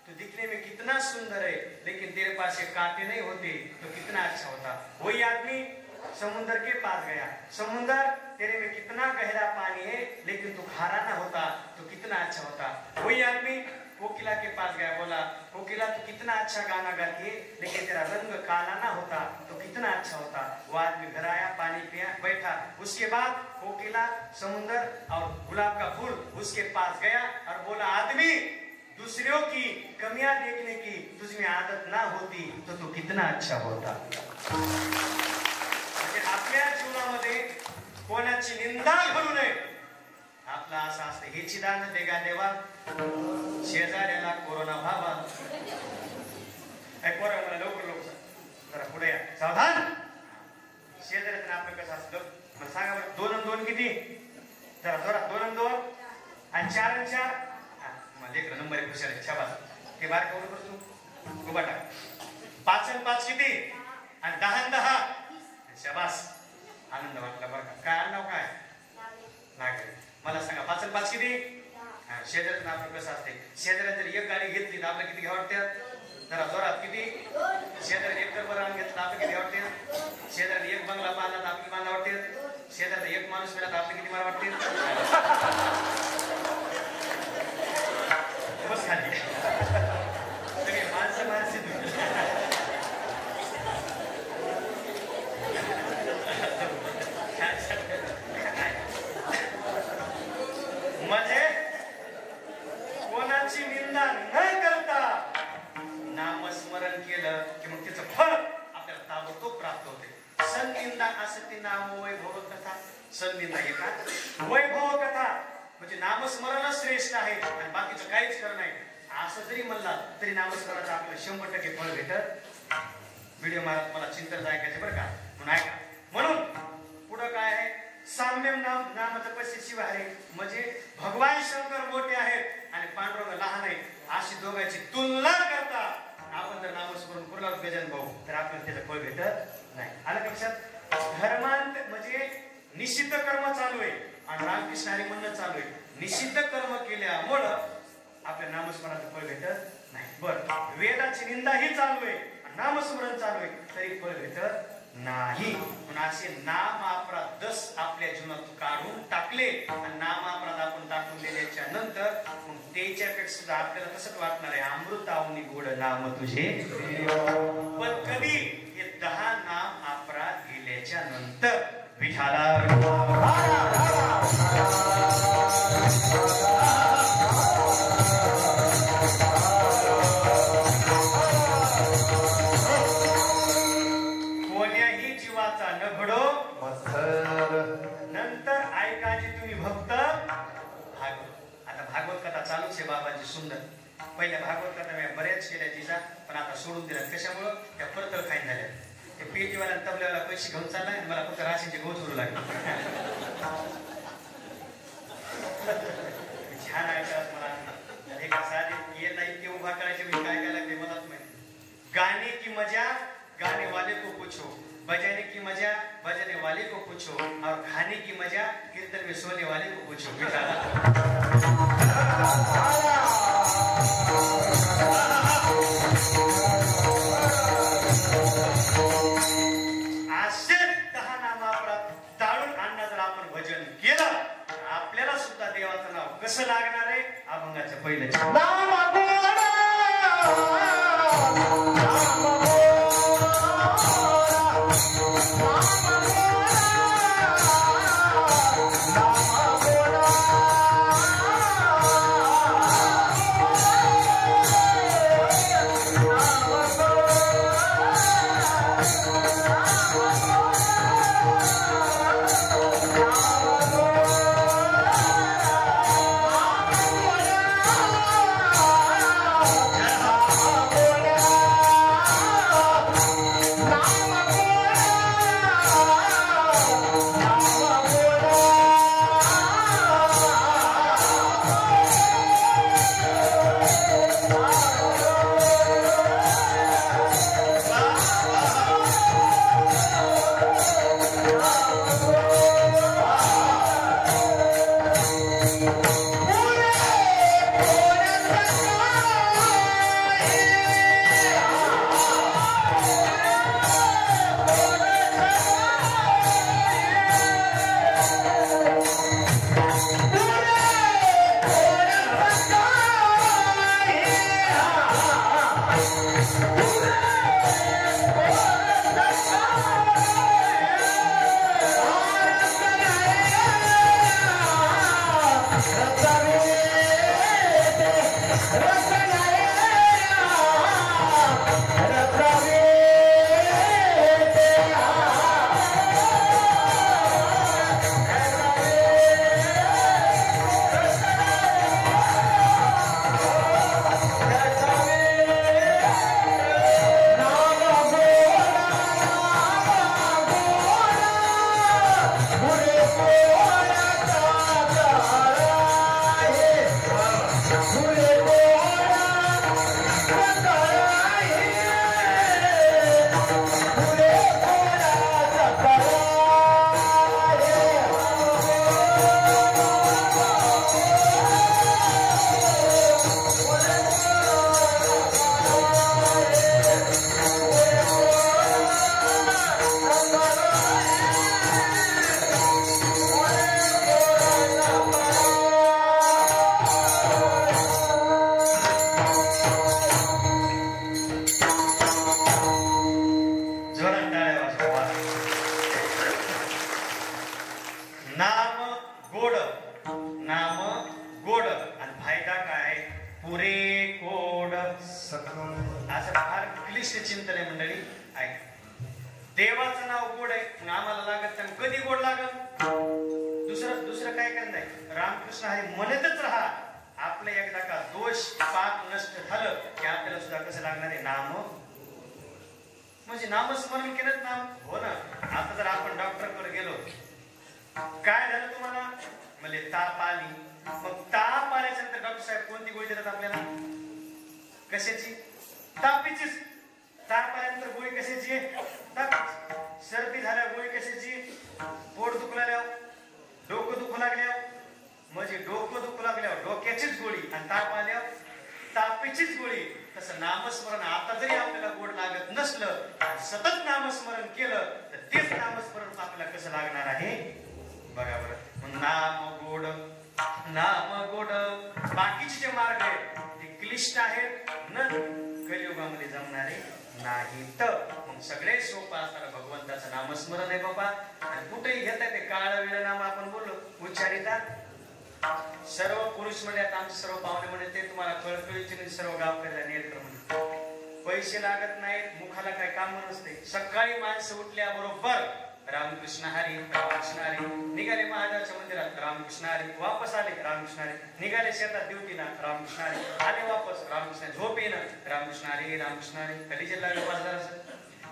तो दिखने में कितना सुंदर है लेकिन तेरे पास ये कांटे नहीं होते तो कितना अच्छा होता. वही आदमी समुद्र के पास गया. समुद्र तेरे में कितना गहरा पानी है लेकिन तू खारा ना होता तो कितना अच्छा होता. वही आदमी कोकिला के पास गया. बोला कोकिला तू कितना अच्छा गाना गाती है लेकिन तेरा रंग काला ना होता तो कितना अच्छा होता. वो आदमी घर आया पानी पिया बैठा. उसके बाद कोकिला समुद्र और गुलाब का फूल उसके पास गया और बोला आदमी दूसरों की कमियां देखने की तुझमें आदत ना होती तो तू कितना अच्छा होता. आपल्या जीवनामध्ये कोणाची निंदा करू नये. आपला असं असतं हे चिदान देगा देवा शेजाऱ्याला कोरोना व्हावा. कोरोना मला लवकर जरा पुढे या सावधान. शेजाऱ्याचं आपलं कसं असतं मला सांगा बरं. 2 आणि 2 किती? जरा जोरात 2 आणि 2 आणि 4 आणि 4 मला एक नंबर आहे खुशाल शाबास. ते बार कवर करतो गुबाटा. 5 आणि 5 किती? आणि 10 आणि 10 शाबास. आनंद वाटला बरं का. काय आडनाव काय? नागरे. मला सांगा 5 आणि 5 किती? शेजाऱ्याचं आपलं कसं असते. शेजाऱ्यात जर एक गाडी घेतली तर आपल्या किती घ्या वाटतात? जरा जोरात किती? शेजाऱ्याने एक गरबर आणून घेतला आपलं किती वाटते? शेजाऱ्याने एक बंगला बांधला तर आपली बांधा वाटते. शेजाऱ्याला एक माणूस मिळाला तर आपले किती मला वाटते? की मग त्याचं फळ आपल्याला ताबडतोब प्राप्त होते. सन्निंदा असती नाम वैभव कथा. सन्निंदा हे का वैभव कथा म्हणजे नामस्मरणच श्रेष्ठ आहे आणि बाकीचं काहीच खरं नाही असं जरी म्हणला तरी नामस्मरणाचं आपल्याला 100% फळ भेटत. व्हिडिओ मारत मला चिंतन ऐकायचे बरं का म्हणून ऐका. म्हणून पुढं काय आहे साम्यम नाम तपस्या शिवाय म्हणजे भगवान शंकर मोठे आहेत आणि पांडुरंग लहान आहे अशी दोघांची तुलना करता आपण जर नामस्मरण करू लागलो गजानन भाऊ तर आपल्याला त्याचं फळ भेटत नाही. आलं लक्षात. धर्मांत म्हणजे निषिद्ध कर्म चालू आहे आणि रामकृष्ण हरी म्हणणं चालू आहे. निषिद्ध कर्म केल्यामुळं आपल्या नामस्मरणाचं फळ भेटत नाही. बरं वेदाची निंदा ही चालू आहे नामस्मरण चालू आहे तरी फळ भेटत नाही. म्हणून असे नाम अपराध 10 आपल्या जीवनात काढून टाकले आणि नाम अपराध आपण टाकून दिल्याच्या नंतर मग त्याच्यापेक्षा सुद्धा आपल्याला कसं वाटणार आहे अमृतावनी गोड नाम तुझे. पण कधी हे 10 नाम अपराध गेल्याच्या नंतर विठाला नंतर ऐका जी तुम्ही भक्त भागवत. आता भागवत कथा चालूच आहे बाबांची सुंदर. पहिल्या भागवत कथा मी बऱ्याच केल्या तिचा पण आता सोडून दिल्या. कशामुळं त्या परतळ खाईन झाल्या. ते पेटीवाला तबल्यावाला पैसे घेऊन चाललाय मला फक्त राशीचे गहू चोरू लागले. छान ऐकतात मला एक साधे ये नाही ते उभा करायचे मी काय काय लागते मलाच माहिती. गाणे की मजा गाने वाले को पूछो बजाने की मजा बजाने वाले को पूछो और खाने की मजा कीर्तन में सोने वाले को पूछो. असे 10 नामापराध टाळून आणणं जर आपण भजन केलं आपल्याला सुद्धा देवाचं नाव कसं लागणार आहे. अभंगाचं पहिलं मंडळी ऐका, देवाचं नाव गोड आहे, आम्हाला लागत नाही. कधी गोड लागत? दुसरं काय करणार? रामकृष्ण हरी म्हणतच राहा. आपलं एकदा का दोष पाप नष्ट झालं की आपल्याला सुद्धा कसं लागणार आहे? नाम, म्हणजे नामस्मरण केलं नाम. हो ना. आता जर आपण डॉक्टरकडे गेलो, काय झालं तुम्हाला? म्हणजे ताप आली. मग ताप आल्यानंतर डॉक्टर साहेब कोणती गोळी देतात आपल्याला? कशाची? तापीचीच. ताप आल्यानंतर गोळी कशाची? तापीची. सर्दी झाल्या गोळी कशाची? पोट दुखू लागल्यावर, डोकं दुखू लागल्यावर, म्हणजे डोकं दुखू लागल्यावर डोक्याचीच गोळी, आणि ताप आल्यावर तापीचीच गोळी. तसं नामस्मरण आता जरी आपल्याला गोड लागत नसलं, सतत नामस्मरण केलं तर तेच नामस्मरण आपल्याला कसं लागणार आहे बघा बरं. नाम गोड, नाम गोड. बाकीचे जे मार्ग आहेत ते क्लिष्ट आहेत, न कलियुगामध्ये जमणारे नाहीत. मग सगळे सोपं असणारं भगवंताचं नामस्मरण आहे बाबा. आणि कुठेही घेता ते काळ वेळ नाम आपण बोललो उच्चारिता. सर्व पुरुष म्हणजे आमचे सर्व पाहुणे म्हणजे ते तुम्हाला कळकळीचे सर्व गावकऱ्याला नेरकर म्हणजे पैसे लागत नाहीत, मुखाला काय काम नसते. सकाळी माणसं उठल्याबरोबर रामकृष्ण हरी, रामकृष्ण हरी. निघाले महादेवाच्या मंदिरात रामकृष्ण हरी, वापस आले रामकृष्ण हरी. निघाले शेतात ड्युटीला रामकृष्ण हरी, आले वापस रामकृष्ण. झोप येणं रामकृष्ण हरी, रामकृष्ण हरी. कधी जिल्हा बाजार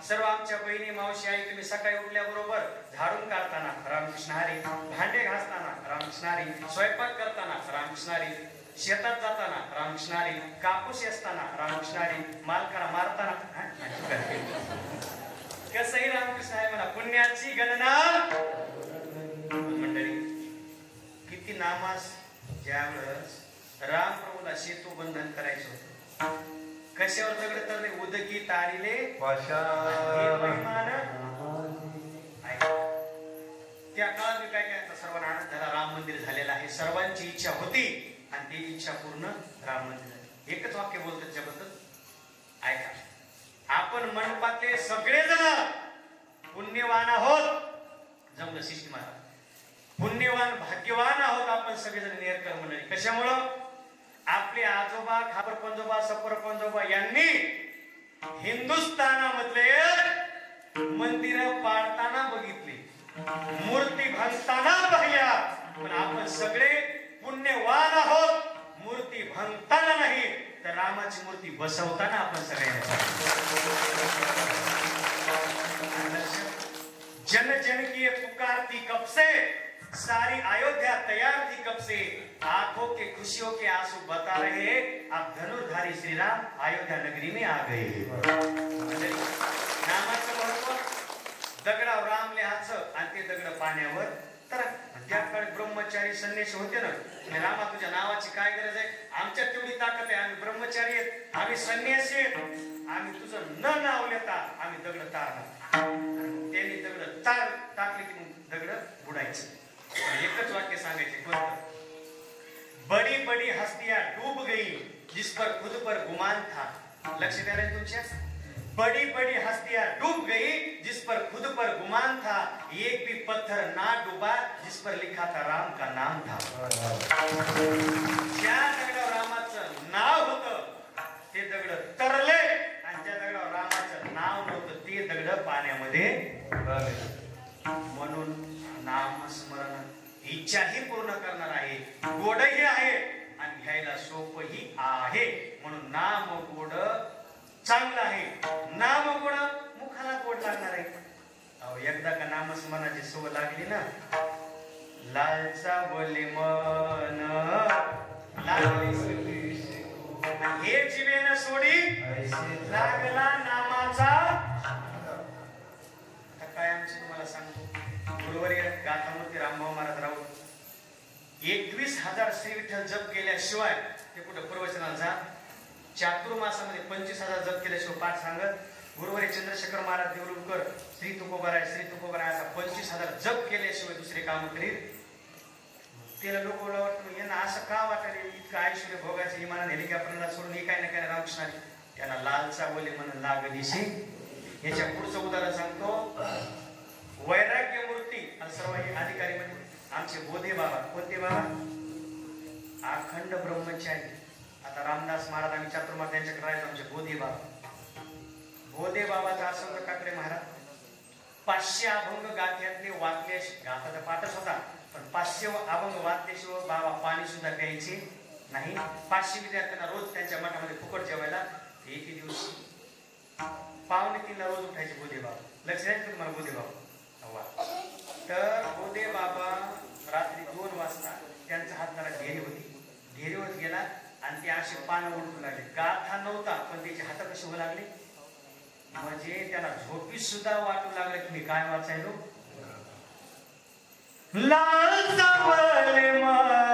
सर्व आमच्या बहिणी मावशी आई तुम्ही सकाळी उठल्याबरोबर झाडून काढताना रामकृष्ण हरी, भांडे घासताना रामकृष्ण हरी, स्वयंपाक करताना रामकृष्ण हरी, शेतात जाताना रामकृष्ण हरी, कापूस असताना रामकृष्ण हरी, मालकाला मारताना कसंही रामकृष्ण हरी म्हणा. पुण्याची गणना मंडळी. किती नामास ज्यावेळेस रामप्रभूला सेतू बंधन करायचं होतं, कशावर दगड तरले? उदकी तारिले महिमान. त्या काळात मी काय सर्वांना आनंद झाला. राम मंदिर झालेलं आहे. सर्वांची इच्छा होती आणि ती इच्छा पूर्ण राम मंदिर झाली. एकच वाक्य बोलतो त्याच्याबद्दल ऐका. आपण मंडपातले सगळेजण पुण्यवान आहोत. जमलं शिष्टी महाराज, पुण्यवान भाग्यवान आहोत आपण सगळेजण नेरकर मंडळी. कशामुळं? आपले आजोबा खापर पंजोबा सपर पंजोबा यांनी हिंदुस्थानामधले मंदिर पाडताना बघितले, मूर्ती भंगताना पाहिल्या, पण आपण सगळे पुण्यवान आहोत. मूर्ती भंगताना नाही तर रामाची मूर्ती बसवताना आपण सगळ्यांना. जन जन की पुकारती कब से, सारी अयोध्या तैयार थी कब से, आंखों के खुशियों के आंसू बता रहे, अब धनुर्धारी श्री राम अयोध्या नगरी में आ गए. नामाचं महत्व. दगडावर राम लिहायचं आणि ते दगड पाण्यावर. तर त्या काळी ब्रह्मचारी संन्यासी होते ना, रामा तुझ्या नावाची काय गरज आहे? आमच्यात तेवढी ताकद आहे, आम्ही ब्रह्मचारी आहेत, आम्ही संन्यासी आहेत, आम्ही तुझं न नाव लेता आम्ही दगड तारणार. त्यांनी दगड टाकले की मग दगड बुडायचं. एकच वाक्य सांगायचे, कोणतं? बड़ी बड़ी हस्तियां डूब गई जिस पर खुद पर गुमान था. लक्ष द्यायला तुमच्या. बड़ी बड़ी हस्तियां डूब गई जिस पर खुद पर गुमान था, एक भी पत्थर ना डूबा जिस पर लिखा था राम का नाम था. ज्या दगडावर रामाचं नाव होतं ते दगड तरले, आणि ज्या दगडावर रामाचं नाव नव्हतं ते दगड पाण्यामध्ये. म्हणून नामस्मरण इच्छाही पूर्ण करणार आहे, गोडही आहे आणि घ्यायला सोपही आहे. म्हणून नाम गोड चांगलं आहे. नाम गोड मुखाला गोड लागणार आहे. अहो एकदा का नामस्मरणाची सवय लागली ना, लालचा बोले मन लागली हे जीवेन सोडी लागला नामाचा. आता काय आमची तुम्हाला सांगतो. गुरुवारी गाथामूर्ती रामभाऊ महाराज राऊत 21,000 श्री विठ्ठल जप केल्याशिवाय ते कुठं प्रवचनाला जा. चातुर्मासामध्ये 25,000 जप केल्याशिवाय पाठ सांगत. गुरुवारी चंद्रशेखर महाराज देवरुखकर श्री तुकोबाराय श्री तुकोबाराय असा 25,000 जप केल्याशिवाय दुसरे काम करीत. त्याला लोक वाटतं यांना असं का वाटायला, इतकं ऐश्वर्य भोगाचे इमान हेलिकॉप्टरला सोडून हे काय ना काय रामकृष्ण त्यांना लालचा बोले म्हणून लागदिशी. याच्या पुढचं उदाहरण सांगतो. वैराग्य मूर्ती आणि सर्व अधिकारी म्हणजे आमचे बोधे बाबा. कोणते बाबा? अखंड ब्रह्मचारी. आता रामदास महाराज आणि चातुर्मास यांच्याकडे राहायचं आमचे बोधे बाबा. गोदे बाबाचा आसंग टाकले महाराज 500 अभंग गाथ्यातले वाचले गाथाचा पाठच होता पण 500 अभंग वाचल्याशिवाय बाबा पाणी सुद्धा प्यायचे नाही 500 विद्यार्थ्यांना रोज त्यांच्या मठामध्ये फुकट जेवायला एके दिवशी 2:45 रोज उठायचे गोदे बाबा लक्ष द्या तुम्हाला गोदे बाबा तर गोदे बाबा रात्री 2 वाजता त्यांच्या हाताला घेरी होती घेरीवर गेला आणि ते असे पानं उडू लागले गाथा नव्हता पण त्याचे हात कसे होऊ लागले म्हणजे त्याला झोपी सुद्धा वाटू लागलं की मी काय वाचायलो लाल सावले मारा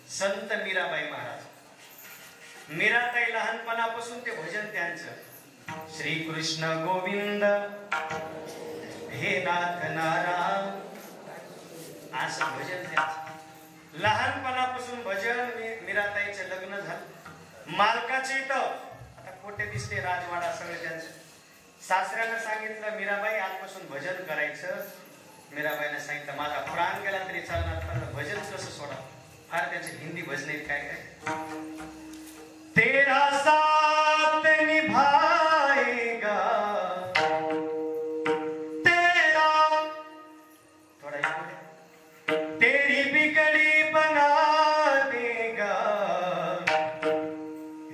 संत मीराबाई महाराज मीराताई लहानपणापासून ते भजन त्यांचं श्री कृष्ण गोविंद हे नाथ नारायण असं भजन त्यांचं लहानपणापासून भजन मीराताईचं लग्न झालं मालकाचे इथं आता कोठे दिसते राजवाडा सगळं त्यांचं सासऱ्यानं सांगितलं मीराबाई आजपासून भजन करायचं मीराबाईने सांगितलं माझा प्राण गेला तरी चालणार पण भजन कसं सोडा फार त्याचे हिंदी भजन आहेत काय काय तेरा साथ निभाएगा तेरा थोड़ा तेरी बिगड़ी बना देगा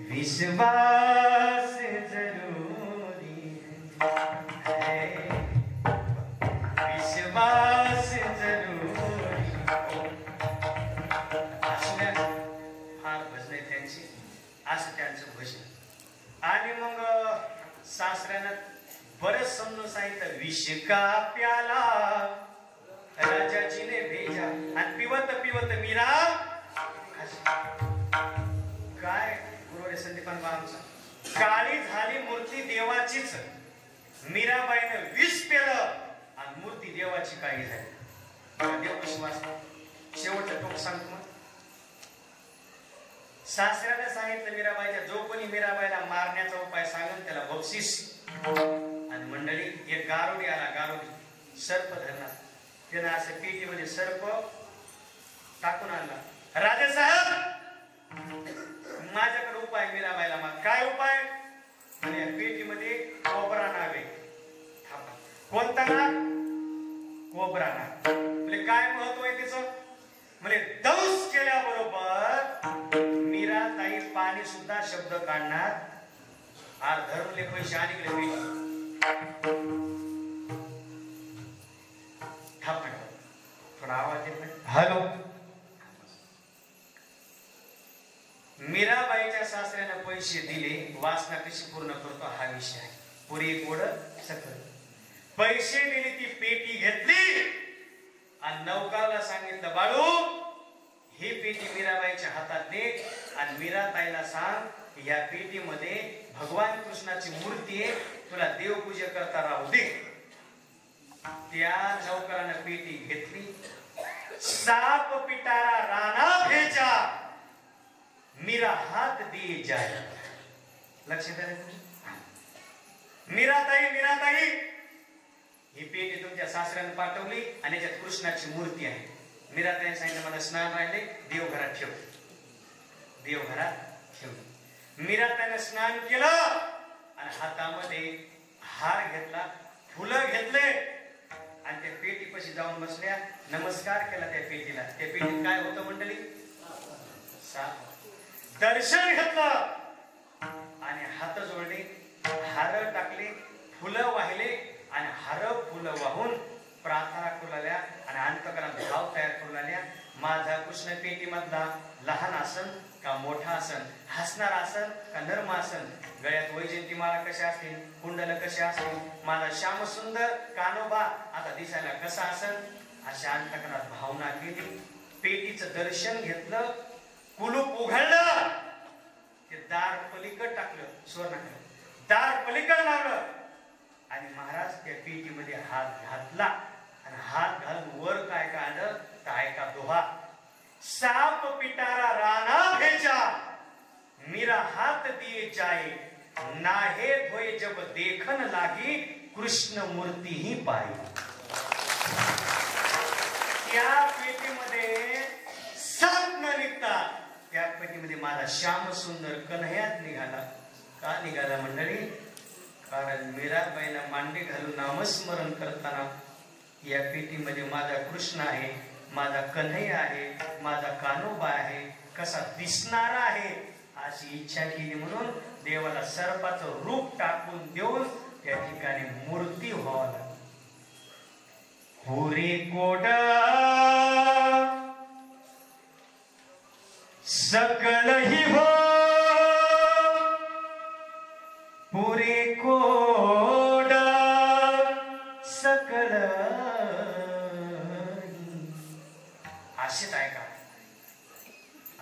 विश्वास जरूरी है विश्वास जरूरी असं त्यांचं भजन आणि मग सासऱ्यानं बरंच समजून सांगितलं विष का प्याला राजाजीने भेजा आणि पिवत पिवत मीरा काय गुरुवारी संधी पण आमचा काळी झाली मूर्ती देवाचीच. मीराबाईनं विष पेलं आणि मूर्ती देवाची काळी झाली. देव विश्वास शेवटचं टोक सांगतो. सासऱ्याला सांगितलं मीराबाईच्या, जो कोणी मीराबाईला मारण्याचा उपाय सांगेल त्याला बक्षीस. आणि मंडळी एक गारोडी आला, गारोडी सर्प धरला. त्यानं असं पेटीमध्ये सर्प टाकून आणला. राजे साहेब माझ्याकडे उपाय मीराबाईला मार. काय उपाय? आणि या पेटीमध्ये कोबरा नाग आहे. कोणता नाग? कोबरा नाग. म्हणजे काय महत्व आहे त्याचं? म्हणजे दंश केल्याबरोबर मीराताई पाणी सुद्धा शब्द काढणार. आज धरले पैसे आणि थोडा आवाज येत नाही. हॅलो. मीराबाईच्या सासऱ्यानं पैसे दिले, वासना कशी पूर्ण करतो हा विषय आहे. पुरी गोड सकल. पैसे दिले, ती पेटी घेतली आणि नौकरला सांगितलं, बाळू ही पेटी मीराबाईच्या हातात दे आणि मीराताईला सांग या पेटीमध्ये भगवान कृष्णाची मूर्ती आहे, तुला देवपूजा करता राहू दे. त्या नौकरानं पेटी घेतली. साप पिटारा राणा भेजा, मीरा हात दिए जाए. लक्षात आलं? मीराताई, मीराताई ही पेटी तुमच्या सासऱ्याने पाठवली आणि याच्यात कृष्णाची मूर्ती आहे. मीराताईने सांगितलं मला स्नान राहिले, देवघरात ठेव. देवघरात ठेव. मीराताईने स्नान केलं आणि हातामध्ये हार घेतला, फुलं घेतले आणि त्या पेटीपाशी जाऊन बसल्या. नमस्कार केला त्या पेटीला. त्या पेटीत काय होतं मंडळी? साप. दर्शन घेतलं आणि हात जोडले, हार टाकले, फुलं वाहिले आणि हार फुलं वाहून प्रार्थना करू लागल्या आणि अंतकरणात भाव तयार करू लागल्या. माझा कृष्ण पेटीमधला लहान आसन का मोठा आसन, हसणार आसन का नर्म आसन, गळ्यात वैजयंती माळा कशा असतील, कुंडल कसे असतील, माझा श्याम सुंदर कानोबा आता दिसायला कसा असन, अशा अंतकरणात भावना केली. पेटीचं दर्शन घेतलं, कुलूप उघडलं, ते दार पलीकड टाकलं, सुवर्णाकडे दार पलीकड लावलं आणि महाराज त्या पेटीमध्ये हात घातला आणि हात घालून वर काय काढलं तर ऐका दोहा. साप पिटारा राणा भेजा, मीरा हात दिए जाए, नाहे धोए जब देखन लागी, कृष्ण मूर्ती ही पाई. त्या पेटीमध्ये साप न निघता त्या पेटीमध्ये माझा श्याम सुंदर कन्हैयात निघाला. का निघाला मंडळी? कारण मीराबाईला मांडे घालून नामस्मरण करताना या पेटीमध्ये माझा कृष्ण आहे, माझा कन्हैया आहे, माझा कानोबा आहे, कसा दिसणारा आहे अशी इच्छा केली. म्हणून देवाला सर्पाचं रूप टाकून देऊन त्या ठिकाणी मूर्ती व्हावं लागली. होरे कोड सकलही हो, पुरे कोड सकल. असेच ऐका,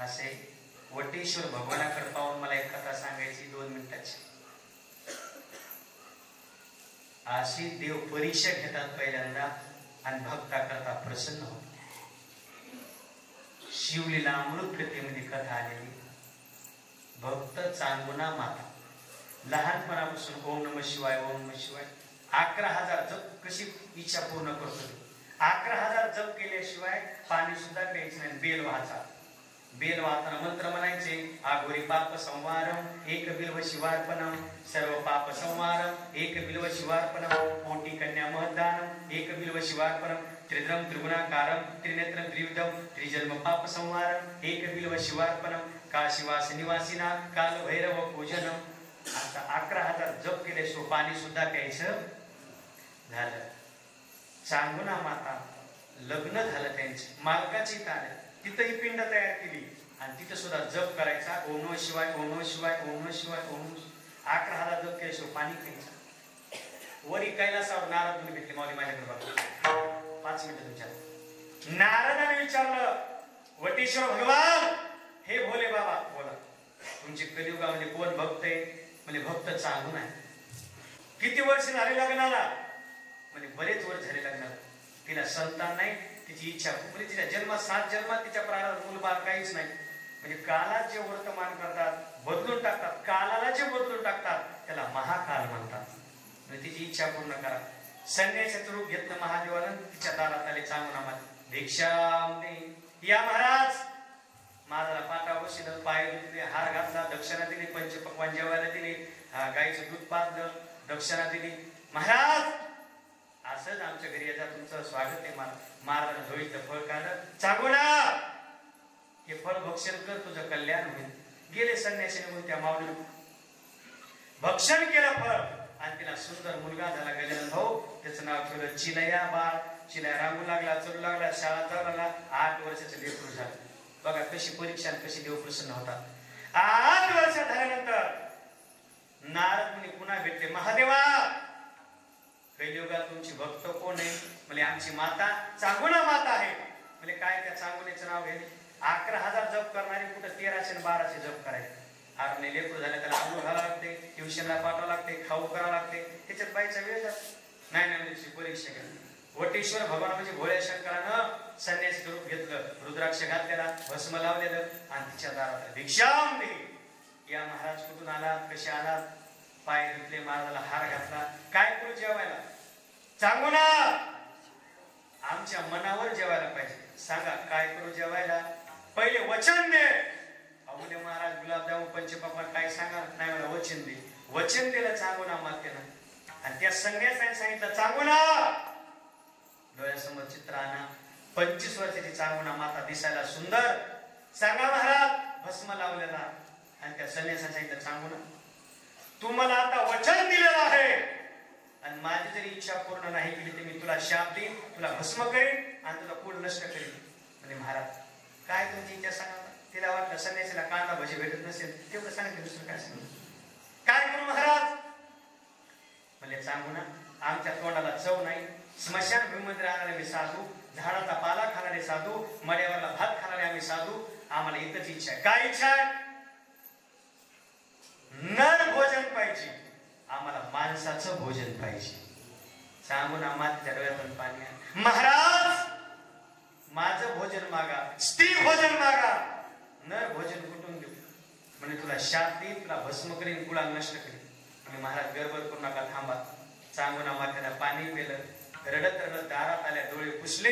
असे वटेश्वर भगवानाकडे पाहून मला एक कथा सांगायची 2 मिनिटाची. अशी देव परीक्षा घेतात पहिल्यांदा आणि भक्ता करता प्रसन्न होत. शिवलीला अमृत कथेमध्ये कथा आलेली. भक्त चांगुना माता लहानपणापासून ओम नमः शिवाय ओम नमः शिवाय 11,000 जप कशी इच्छा पूर्ण करतो. 11,000 जप केल्याशिवाय पाणी सुद्धा प्यायचं नाही. बेल वाचा, बेल वाहताना मंत्र म्हणायचे. आगोरी पाप संवारम एक बिल्व शिवार्पणम, सर्व पाप संवारम एक बिल्व शिवार्पणम, कोटी कन्या महदानम एक बिल्व शिवार्पणम, त्रिद्रम त्रिगुणाकारम त्रिनेत्रम त्रिविधम त्रिजन्म पाप संवारम एक बिल्व शिवार्पणम, काशीवास निवासिना काल भैरव पूजनम. आता 11,000 जप केल्याशिवाय पाणी सुद्धा प्यायचं झालं. चांगुना माता लग्न झालं त्यांचं, मालकाची तार तिथंही पिंड तयार केली आणि तिथं सुद्धा जप करायचा. ओम नमः शिवाय ओम नमः शिवाय ओम नमः शिवाय ओम. 11,000 जप केल्याशिवाय पाणी प्यायचं. वरी कैलासावर नारद मुनी भेटले. माऊली माझ्याकडे बघा 5 मिनिटं विचार. नारदाने विचारलं, वटेश्वर भगवान हे भोले बाबा बोला. तुमचे कलियुगामध्ये कोण भक्त आहे? म्हणजे भक्त चांगून आहे. किती वर्ष झाले लग्नाला? म्हणजे बरेच वर्ष झाले लग्नाला. तिला संतान नाही, तिची इच्छा म्हणजे तिच्या जन्मात 7 जन्मात तिच्या प्राणात मूलबाळ काहीच नाही. म्हणजे कालात जे वर्तमान करतात, बदलून टाकतात, कालाला जे बदलून टाकतात त्याला महाकाल म्हणतात. म्हणजे तिची इच्छा पूर्ण करा. संन्यासाचं रूप घेतलं महादेवानं. तिच्या दारात आले चांगून आम्हाला भिक्षाम दे. या महाराज. महाराजाला पाटा बसलं, पाय धुतले, हार घातला, दक्षिणा दिली, पंचपक्वान जेवायला दिली, गाईचं दूध पाजलं, दक्षिणा दिली. महाराज असंच आमच्या घरी याचा तुमचं स्वागत आहे. महाराजांना धोईचं फळ काढलं. चांगूना हे फळ भक्षण कर, तुझं कल्याण होईल. गेले संन्यासी निघून त्या माऊली. भक्षण केलं फळ आणि तिला सुंदर मुलगा झाला गजानन भाऊ. त्याचं नाव ठेवलं चिलया. बाळ चिलया रांगू लागला, चलू लागला, शाळा जाऊ लागला. 8 वर्षाचं लेकरू झालं. बघा कशी परीक्षा, कशी देव प्रसन्न होता. 8 वर्ष झाल्यानंतर नारद मुनी पुन्हा भेटले. महादेवा, कलियुगात तुमची भक्त कोण आहे? म्हणजे आमची माता चांगुणा माता आहे. म्हणजे काय त्या चांगुणेचं नाव घ्यायचे? 11,000 जप करणारी कुठं 1300 आणि 1200 जप करायचे. आणि लेकरू झालं त्याला आंघोळ घालावं लागते, ट्युशनला पाठवावं लागते, खाऊ करावं लागते. त्याच्यात बाईचा वेळ जातो. नाही परीक्षा केली. वटेश्वर भगवान म्हणजे भोळ्या शंकरानं संन्यासी रूप घेतलं, रुद्राक्ष घातलेला, भस्म लावलेलं आणि तिच्या दारात भिक्षाम दे. या महाराज कुठून आलात, कसे आलात? पाय धुतले, महाराजाला हार घातला. काय करू जेवायला? सांगू ना. आमच्या मनावर जेवायला पाहिजे. सांगा काय करू जेवायला? पहिले वचन दे. अवले महाराज गुलाबजामुन पंचपक्वान काय सांगा? नाही मला वचन दे. वचन दिलं चांगूना मातेनं. आणि त्या संन्यासाने सांगितलं चांगूना. डोळ्यासमोर चित्र आणा. 25 वर्षाची चांगूना माता, दिसायला सुंदर. सांगा महाराज. भस्म लावलेला. आणि त्या संन्यासाने सांगितलं चांगूना, तू मला आता वचन दिलेलं आहे आणि माझी जरी इच्छा पूर्ण नाही केली तर मी तुला शाप देईन, तुला भस्म करेन आणि तुला पूर्ण नष्ट करेन. म्हणजे महाराज काय तुमची इच्छा सांगा. तिला वाटलं संन्यासीला कांदा भजी भेटत नसेल, तेवढं सांगितलं, दुसरं काय सांग. काय करू महाराज? म्हणजे सांगू ना, आमच्या तोंडाला चव नाही. स्मशान भूमीमध्ये राहणारे मी साधू, झाडाचा पाला खाणारे साधू, मड्यावरला भात खाणारे आम्ही साधू. आम्हाला एकच इच्छा आहे. काय इच्छा आहे? नर भोजन पाहिजे. आम्हाला माणसाचं भोजन पाहिजे. सांगून आम्हाला डोळ्यातून पाणी आहे. महाराज माझं भोजन मागा, स्त्री भोजन मागा. नर भोजन कुठून देऊ? म्हणजे तुला शाप देईन, तुला भस्म करीन, कुळा नष्ट करीन. म्हणजे महाराज गडबड करू नका, थांबा. सांगून आम्हाला पाणी पिलं. रडत रडत दारात आल्या, डोळे पुसले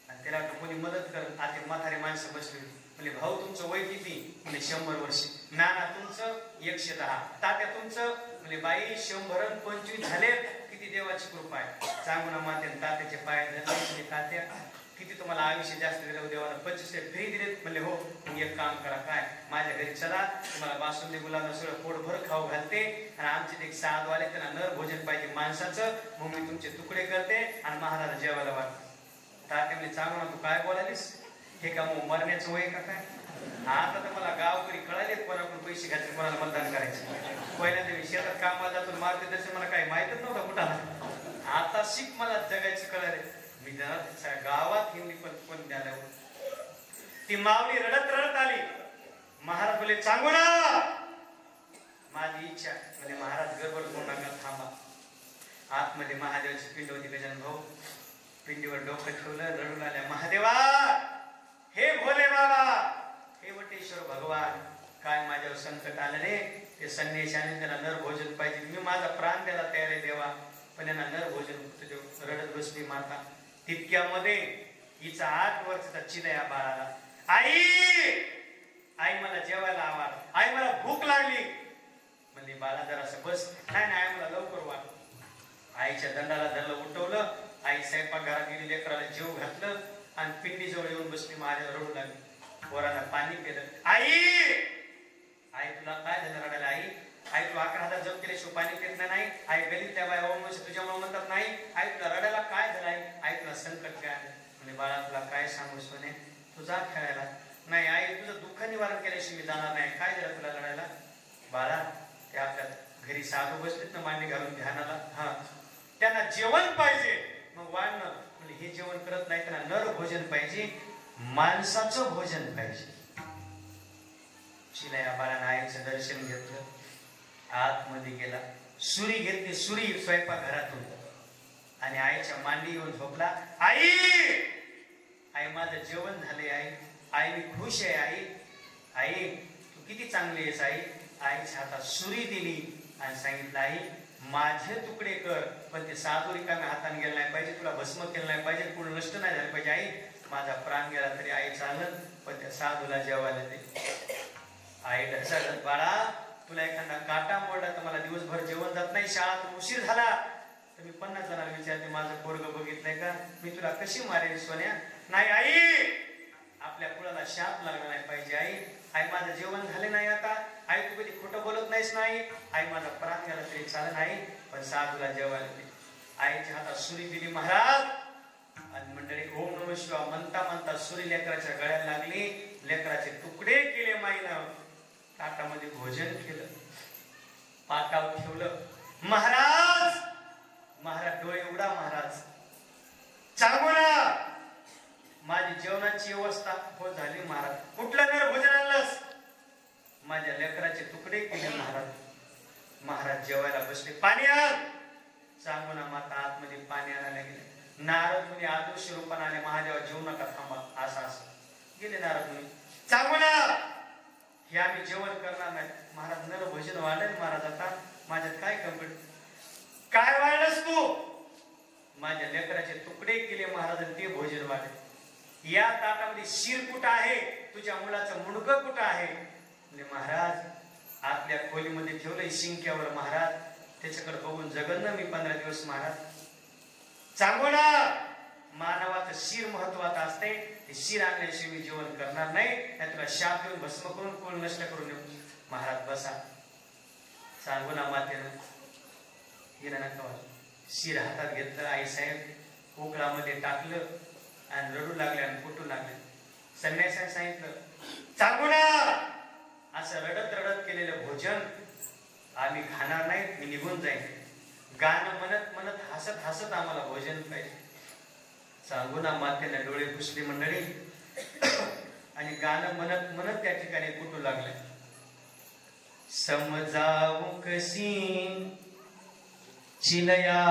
आणि त्याला कोणी मदत कर. आधी म्हातारे माणसं बसली. म्हणजे भाऊ तुमचं वय किती? म्हणजे 100 वर्ष. नाना तुमचं 110. तात्या तुमचं? म्हणजे बाई 100 आणि 25 झाले. किती देवाची कृपा आहे. सांगून मातेन तात्याचे पाय धरले. तात्या किती तुम्हाला आयुष्य जास्त दिलं देवाला? 25 फ्री दिलेत. म्हणले हो. एक काम करा, काय माझ्या घरी चला, तुम्हाला बासुंदी गुलाब सगळं पोटभर खाऊ घालते आणि आमचे एक साधवाले त्यांना नर भोजन पाहिजे माणसाचं, मग मी तुमचे तुकडे करते आणि महाराज जेवायला वाटते. तात्या म्हणजे चांगला तू काय बोलालीस? हे का मग मरण्याचं वय का काय? आता तर मला गावकरी कळाले कोणाकडून पैसे घ्यायचे, कोणाला मतदान करायचं. पहिल्यांदा मी शेतात कामाला जातो, मार्गदर्शन मला काही माहितच नव्हतं कुठाला. आता शिक मला जगायचं कळाले. मी जरा गावात हिंदी पण द्यायला. ती माऊली रडत रडत आली. महाराज बोले सांगू ना माझी इच्छा. म्हणजे महाराज गडबड करू नका, थांबा. आतमध्ये महादेवाची पिंड होती. गजानन भाऊ पिंडीवर डोकं ठेवलं, रडू लागल्या. महादेवा, हे भोले बाबा, हे वटेश्वर भगवान, काय माझ्यावर संकट आलं रे. ते संन्याशाने त्याला नर भोजन पाहिजे. मी माझा प्राण द्यायला तयार आहे देवा, पण यांना नर भोजन. रडत बसली माता. तितक्यामध्ये हिचा 8 वर्षाचा चिलया बाळाला, आई मला जेवायला आवाज, आई मला भूक लागली. म्हणजे बाळा जरासं बस. नाही मला लवकर वाट. आईच्या दंडाला धरलं, उठवलं. आई स्वयंपाक घरात गेली, लेकराला जेव घातलं आणि पिंडी जवळ येऊन बसली. माझ्या रडू लागली. पोराला पाणी पिलं. आई तुला काय झालं रडायला? आई तू 11,000 जप केल्याशिवाय पाणी पित नाही. आई गलीत त्या बाय तुझ्यामुळे म्हणतात नाही. आई तुला रडायला काय झालं? आई तुला संकट काय आलं? म्हणजे बाळा तुला काय सांगू सोने, तू जा खेळायला. नाही आई तुझं दुःख निवारण केल्याशिवाय मी जाणार नाही. काय झालं तुला रडायला? बाळा ते आपल्या घरी साधू बसलेत ना मांडी घालून ध्यानाला. हा त्यांना जेवण पाहिजे. मग वाढणं म्हणजे हे जेवण करत नाही, त्यांना नर भोजन पाहिजे, माणसाचं भोजन पाहिजे. चिलया बाळानं आईचं दर्शन घेतलं, आतमध्ये गेला, सुरी घेतली, सुरी स्वयंपाक घरातून, आणि आईच्या मांडी येऊन झोपला. आई, आई माझं जेवण झाले आई, आई मी खुश आहे आई, आई तू किती चांगली आहेस आई. आईच्या हातात सुरी दिली आणि सांगितलं आई माझे तुकडे कर, पण ते साधू रिकाम्या हाताने गेलं नाही पाहिजे, तुला भस्म केलं नाही पाहिजे, कुणी नष्ट नाही झालं पाहिजे. आई माझा प्राण गेला तरी आई चालत, पण त्या साधूला जेवायला दे. आई ढसाळत, बाळा तुला एखादा काटा मोडला तर मला दिवसभर जेवण जात नाही, शाळात उशीर झाला तर मी 50 जणांना विचारते माझं पोरग बघितलंय का, मी तुला कशी मारेन सोन्या. नाही आई, आपल्या कुळाला शाप लागला नाही पाहिजे आई. आई माझं जेवण झाले नाही आता, आई तू कधी खोटं बोलत नाहीस नाही, आई माझा प्राण गेला तरी चालत नाही, पण साधूला जेवायला दे. आईच्या हातात सुरी दिली महाराज, आणि मंडळी ओम नमः शिवाय म्हणता म्हणता सुरी लेकराच्या गळ्याला लागली, लेकराचे तुकडे केले माईनं, ताटामध्ये भोजन केलं, पाटावर ठेवलं. महाराज, महाराज डोळे उघडा महाराज, सांगू ना माझी जेवणाची व्यवस्था हो झाली महाराज. कुठलं नर भोजन आणलंस? माझ्या लेकराचे तुकडे केले महाराज. महाराज जेवायला बसले, पाणी आण. सांगू ना माता आतमध्ये पाणी आणायला गेले. नारद मुनी आदर्श रूपाने आले, महादेवा जेवू नका थांबा, असं असं गेले नारद मुनी. सांगू ना हे आम्ही जेवण करणार नाही. महाराज नर भोजन वाढलं महाराज, आता माझ्यात काय कंप्लीट, काय वाढलंस तू? माझ्या लेकराचे तुकडे केले महाराज, ते भोजन वाढले. या ताटामध्ये शिर कुठं आहे, तुझ्या मुलाचं मुंडकं कुठं आहे? महाराज आपल्या खोलीमध्ये ठेवलंय शिंक्यावर महाराज, त्याच्याकडे बघून जगन मी 15 दिवस महाराज. सांगू ना मानवाचं शिर महत्वाचं असते, ते शिर आणल्याशिवाय मी जेवण करणार नाही, त्या तुला शाप देऊन भस्म करून कोण नष्ट करून येऊ. महाराज बसा. सांगू ना मातेनं हिला नका, शिर हातात घेतलं, आई साहेब उकळामध्ये टाकलं आणि रडू लागले आणि फुटू लागले. संन्यासाने सांगितलं, सांगू ना असं रडत रडत केलेलं भोजन आम्ही खाणार नाही, मी निघून जाईन. गाणं म्हणत म्हणत हसत हसत आम्हाला भोजन पाहिजे. सांगू ना मातेने डोळे पुसले मंडळी, आणि गाणं म्हणत म्हणत त्या ठिकाणी फुटू लागले. समजावू कशी चिलया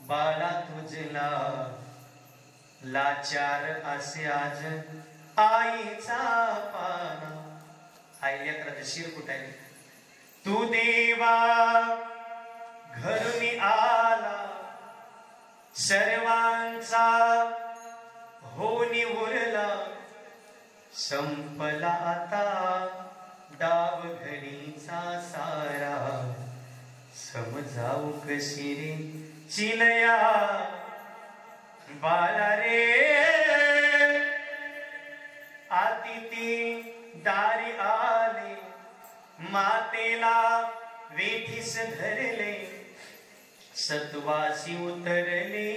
बाळा तुझला, लाचार असे आज आईचा पाना. आई लेकराचं शिर कुठायले. तू देवा घरून आला, सर्वांचा होनी उरला, संपला आता डाव घडीचा सारा. समजावू कशी रे चिलया बाळा रे, अतिथी दारी आले, मातेला वेठीस धरले, सत्वासी उतरले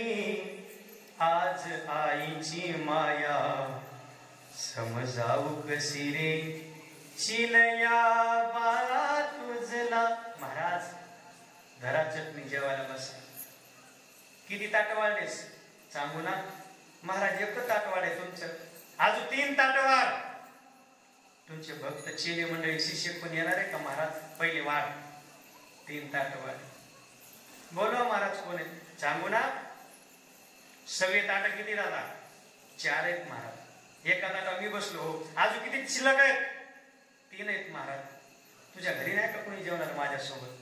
आज आईची माया. समजावू कशी रे चिलया बाळा तुझला. महाराज घरात चटणी जेवायला बस. किती ताट वाढलेस? सांगू ना महाराज एकच ताट वाढ आहे तुमचं, अजून 3 ताट वाढ. तुमचे भक्त चेले मंडळी शिष्य कोण येणार आहे का महाराज? पहिले वाढ, 3 ताट वाढ. बोलवा महाराज कोण आहे? सांगू ना सगळे ताट किती दादा? 4 आहेत महाराज. एका ताटा मी बसलो, अजून किती शिल्लक आहेत? 3 आहेत महाराज. तुझ्या घरी नाही का कोणी जेवणार माझ्यासोबत?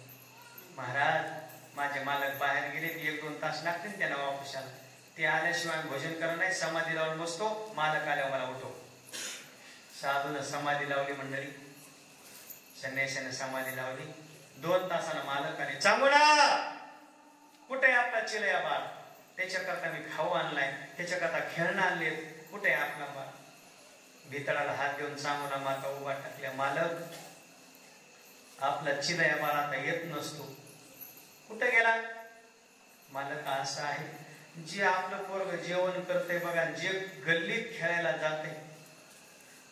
महाराज माझे मालक बाहेर गेले, 1-2 तास लागतील त्यांना वापस आला. ते आल्याशिवाय भोजन करणार नाही, समाधी लावून बसतो, मालक आल्यावर मला उठव. साधून समाधी लावली मंडळी, संन्यासाने समाधी लावली. 2 तासाला मालक आले. सांगू ना कुठे आपला चिलया बाळ? त्याच्याकरता मी खाऊ आणलाय, त्याच्याकरता खेळणं आणले, कुठे आपला बाळ? भितळाला हात देऊन सांगू ना माता उभा टाकल्या. मालक आपला चिलया बाळ आता येत नसतो. कुठे गेला? मालक असं आहे, जे आपलं पोरग जेवण करते बघा, जे गल्लीत खेळायला जाते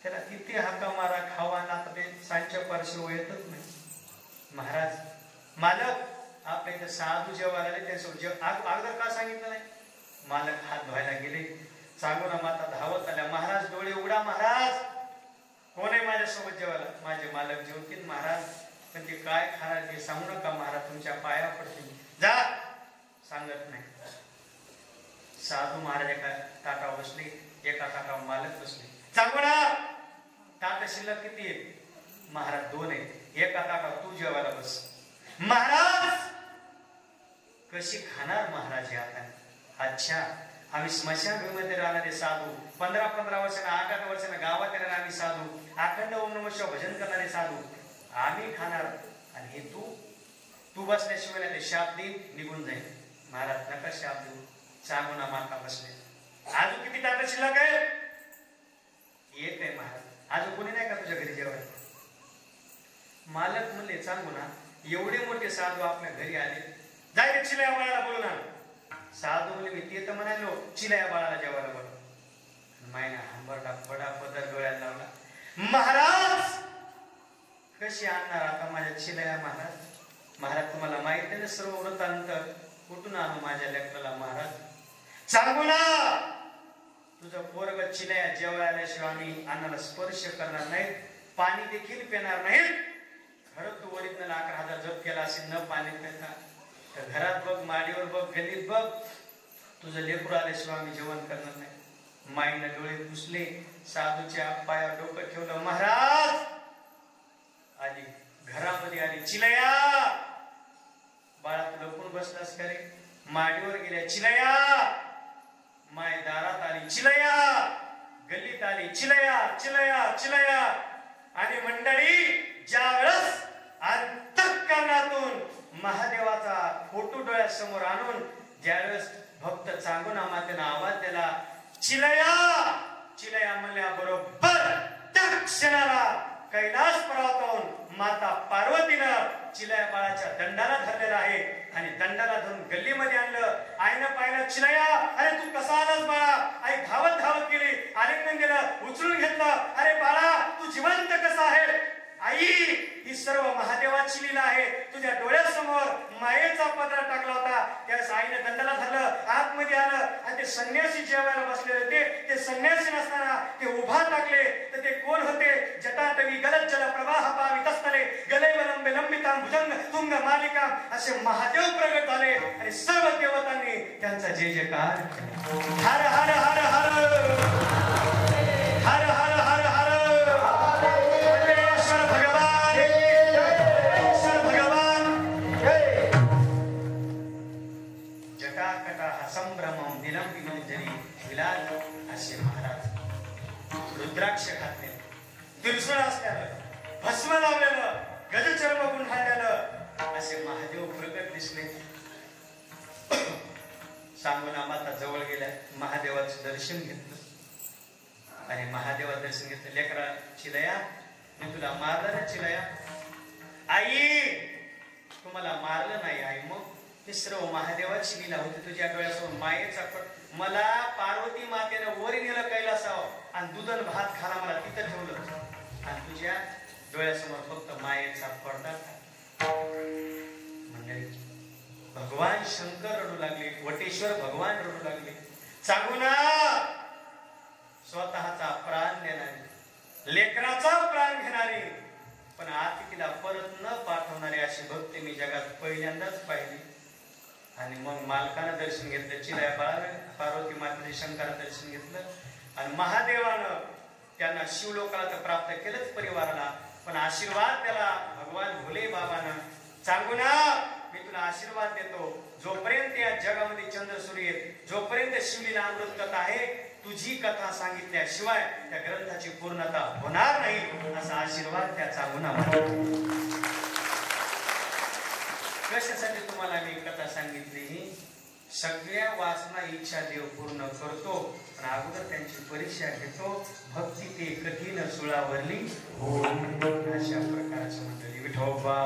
त्याला किती हाका मारा खावा ना, ते सांच्या पार्श्व येतच नाही. महाराज मालक आपल्या इथे साधू जेवायला आले, त्यासोबत अगोदर का सांगितलं नाही? मालक हात धुवायला गेले. सांगू ना माता धावत आल्या. महाराज डोळे उघडा महाराज, कोण आहे माझ्यासोबत जेवायला? माझे मालक जेवतील महाराज, पण ते काय खाणार ते सांगू नका महाराज, तुमच्या पाया पडतील. जा. सांगत नाही. साधू महाराज एका ताटावर बसले, एका ताटावर मालक बसले. सांगू ना, ताट शिल्लक किती आहे? महाराज 2 आहे. एका ताटावर तू जेवायला बस. महाराज कशी खाणार महाराज आता? अच्छा, आम्ही स्मशानभूमीमध्ये राहणारे साधू, 15-15 वर्षांना 8-8 वर्षांना गावात येणारे आम्ही साधू, अखंड ओम नमः शिवाय भजन करणारे साधू, आम्ही खाणार आणि हे तू बसल्याशिवाय ते शाप देईल, निघून जाईल. महाराज नका शाप देऊ. सांगू ना, माता बसले. अजून किती ताट शिल्लक आहे? एक आहे महाराज. अजून कोणी नाही का तुझ्या घरी जेवायला? मालक म्हणले सांगू ना, एवढे मोठे साधू आपल्या घरी आले, जाय चिलया बाळाला बोलू ना. साधू म्हणले मी ते तर म्हणालो, चिलया बाळाला जेवायला बोलव. मायना हंबरडा बडा पदर डोळ्याला लावला. महाराज कशी आणणार आता माझ्या चिलया? महाराज तुम्हाला माहिती आहे ना सर्व वृत्तांत, कुठून आणू माझ्या लेकराला महाराज? सांगू ना, तुझं पोरग चिलया जेवायला आल्याशिवाय आम्ही अन्नाला स्पर्श करणार नाही, पाणी देखील पिणार नाही. खरं तू ओरिजिनल 11,000 जप केला असेल न पाणी पिता, तर घरात बघ, माडीवर बघ, गल्लीत बघ, तुझं लेकरू आल्याशिवाय आम्ही जेवण करणार नाही. माईनं डोळे पुसले, साधूच्या पायावर डोकं ठेवलं. महाराज आली, घरामध्ये आली. चिलया बाळा तू लपून बसलास का रे? माडीवर गेल्या. चिलया माय दारात आली. चिलया गल्लीत आली. चिलया चिलया चिलया. आणि मंडळी ज्यावेळेस अंतःकरणातून महादेवाचा फोटो डोळ्यासमोर आणून ज्यावेळेस भक्त चांगुना मातेनं आवाज दिला, चिलया चिलया म्हणल्या बरोबर त्या क्षणाला कैलास पर्वतावरून माता पार्वतीनं चिलया बाळाच्या दंडाला धरलेला आहे आणि दंडाला धरून गल्लीमध्ये आणलं. आईनं पाहिलं, चिलया अरे तू कसा आलास बाळा? आई धावत धावत गेली, आलिंगन दिलं, उचलून घेतलं. अरे बाळा तू जिवंत कसा आहे? आई ही सर्व महादेवाची लीला आहे. तुझ्या डोळ्यासमोर मायेचा पदरा टाकला होता, त्यावेळेस आईने दंडाला धरलं, आतमध्ये आलं आणि ते संन्यासी जेवायला बसलेले होते. ते संन्यासी नसताना ते उभा टाकले तर ते कोण होते? जटाटवी गलत जल प्रवाह पावितस्तले गलैवलंबे लंबितां भुजंग तुंग मालिका असे महादेव प्रगट झाले आणि सर्व देवतांनी त्यांचा जय जयकार केला. हर हर हर हर हर हर हर हर संभ्रमम दिलंबिनं जरी विलाल असे महाराज रुद्राक्ष घातले, त्रिशूळ असलेलं, भस्म लावलेलं, गजचर्म गुंडाळलेलं असे महादेव प्रगट दिसले. सांगुना माता जवळ गेल्या, महादेवाचं दर्शन घेतलं आणि महादेवाचं दर्शन घेतलं. लेकरा चिलया मी तुला मारलं ना चिलया? आई तुम्हाला मारलं नाही आई. मग ते सर्व महादेवाची लीला होती. तुझ्या डोळ्यासमोर मायेचा पट, मला पार्वती मातेनं वर नेलं कैलासावर आणि दुधन भात खाला मला तिथं ठेवलं आणि तुझ्या डोळ्यासमोर फक्त मायेचा पडदा. म्हणजे भगवान शंकर रडू लागले, वटेश्वर भगवान रडू लागले. सांगू ना, स्वतःचा प्राण देणारे, लेकराचा प्राण घेणारे पण आतिथीला परत न पाठवणारे अशी भक्ती मी जगात पहिल्यांदाच पाहिली. आणि मग मालकानं दर्शन घेतलं, चिलया बाळानं पार्वती मातेने शंकराचं दर्शन घेतलं आणि महादेवानं त्यांना शिवलोकाला तर प्राप्त केलंच परिवाराला, पण आशीर्वाद त्याला भगवान भोले बाबानं. सांगू ना, मी तुला आशीर्वाद देतो, जोपर्यंत या जगामध्ये चंद्र सूर्य, जोपर्यंत शिवलीला अमृत कथा आहे, तुझी कथा सांगितल्याशिवाय त्या ग्रंथाची पूर्णता होणार नाही असा आशीर्वाद त्या सांगुना माता. कशासाठी तुम्हाला मी कथा सांगितली? सगळ्या वासना इच्छा देव पूर्ण करतो, पण अगोदर त्यांची परीक्षा घेतो. भक्ती ते कठीण सुळावरली अशा प्रकारचं मंडळी विठोबा.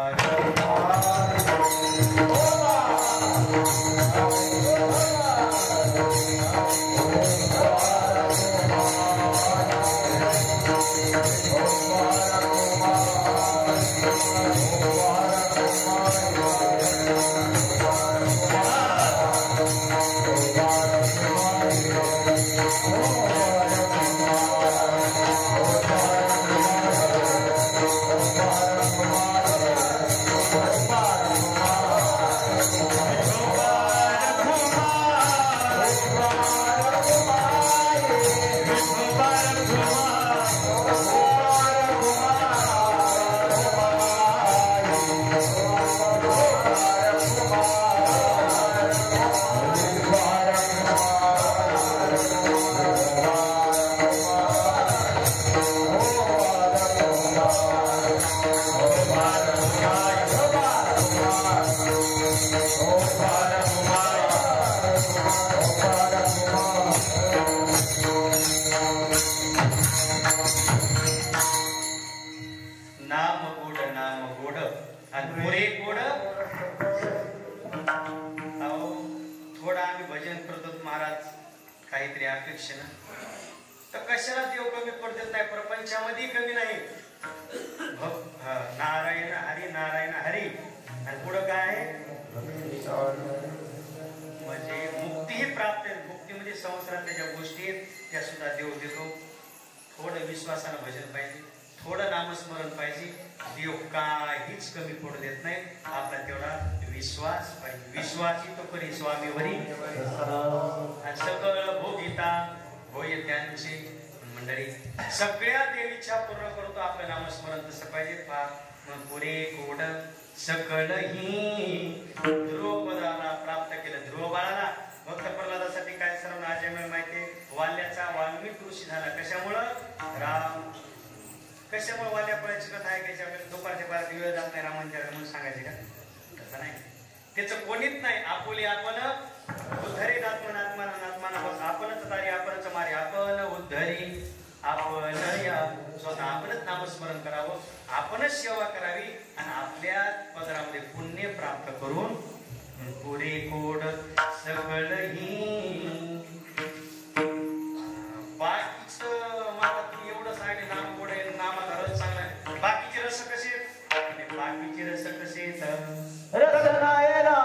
तर कशाला देव कमी पडत नाही, प्रपंचामध्ये कमी नाही. नारायण हरी नारायण हरी. आणि पुढं काय आहे म्हणजे मुक्तीही प्राप्त आहे. मुक्तीमध्ये संसारातल्या ज्या गोष्टी आहेत त्या सुद्धा देव देतो. थोडं विश्वासानं भजन पाहिजे, थोडं नामस्मरण पाहिजे. देव काहीच कमी पडू देत नाही. आपला तेवढा विश्वास पाहिजे. विश्वासी तो करी स्वामीवरी आणि सगळं भोगिता होय त्यांची मंडळी. सगळ्या देवीच्या पूर्ण करतो आपलं नामस्मरण तसं पाहिजे. मग पुरे कोड सकळही ध्रुवपदाला प्राप्त केलं. ध्रुव बाळाला भक्त प्रल्हादासाठी काय सर्व आजन्म माहिती. वाल्याचा वाल्मिक ऋषी झाला कशामुळं? राम. कशामुळे वाल्या फळाची कथा ऐकायची आपल्याला दुपारच्या 12 वेळ जात नाही रामांच्या म्हणून सांगायचे का? तसं नाही. त्याचं कोणीच नाही. आपुली आपण उद्धरी आत्मन आत्मान आत्मान आपणच तारी आपणच मारी. आपण उद्धरी आपण स्वतः आपणच नामस्मरण करावं, आपणच सेवा करावी आणि आपल्या पदरामध्ये पुण्य प्राप्त करून पुरे कोड सगळही. बाकीच मला तुम्ही एवढं सांगितलं नाम कोड आहे, नामाचा रस चांगला आहे. बाकीचे रस कसे आहेत? बाकीचे रस कसे आहेत? रसनायना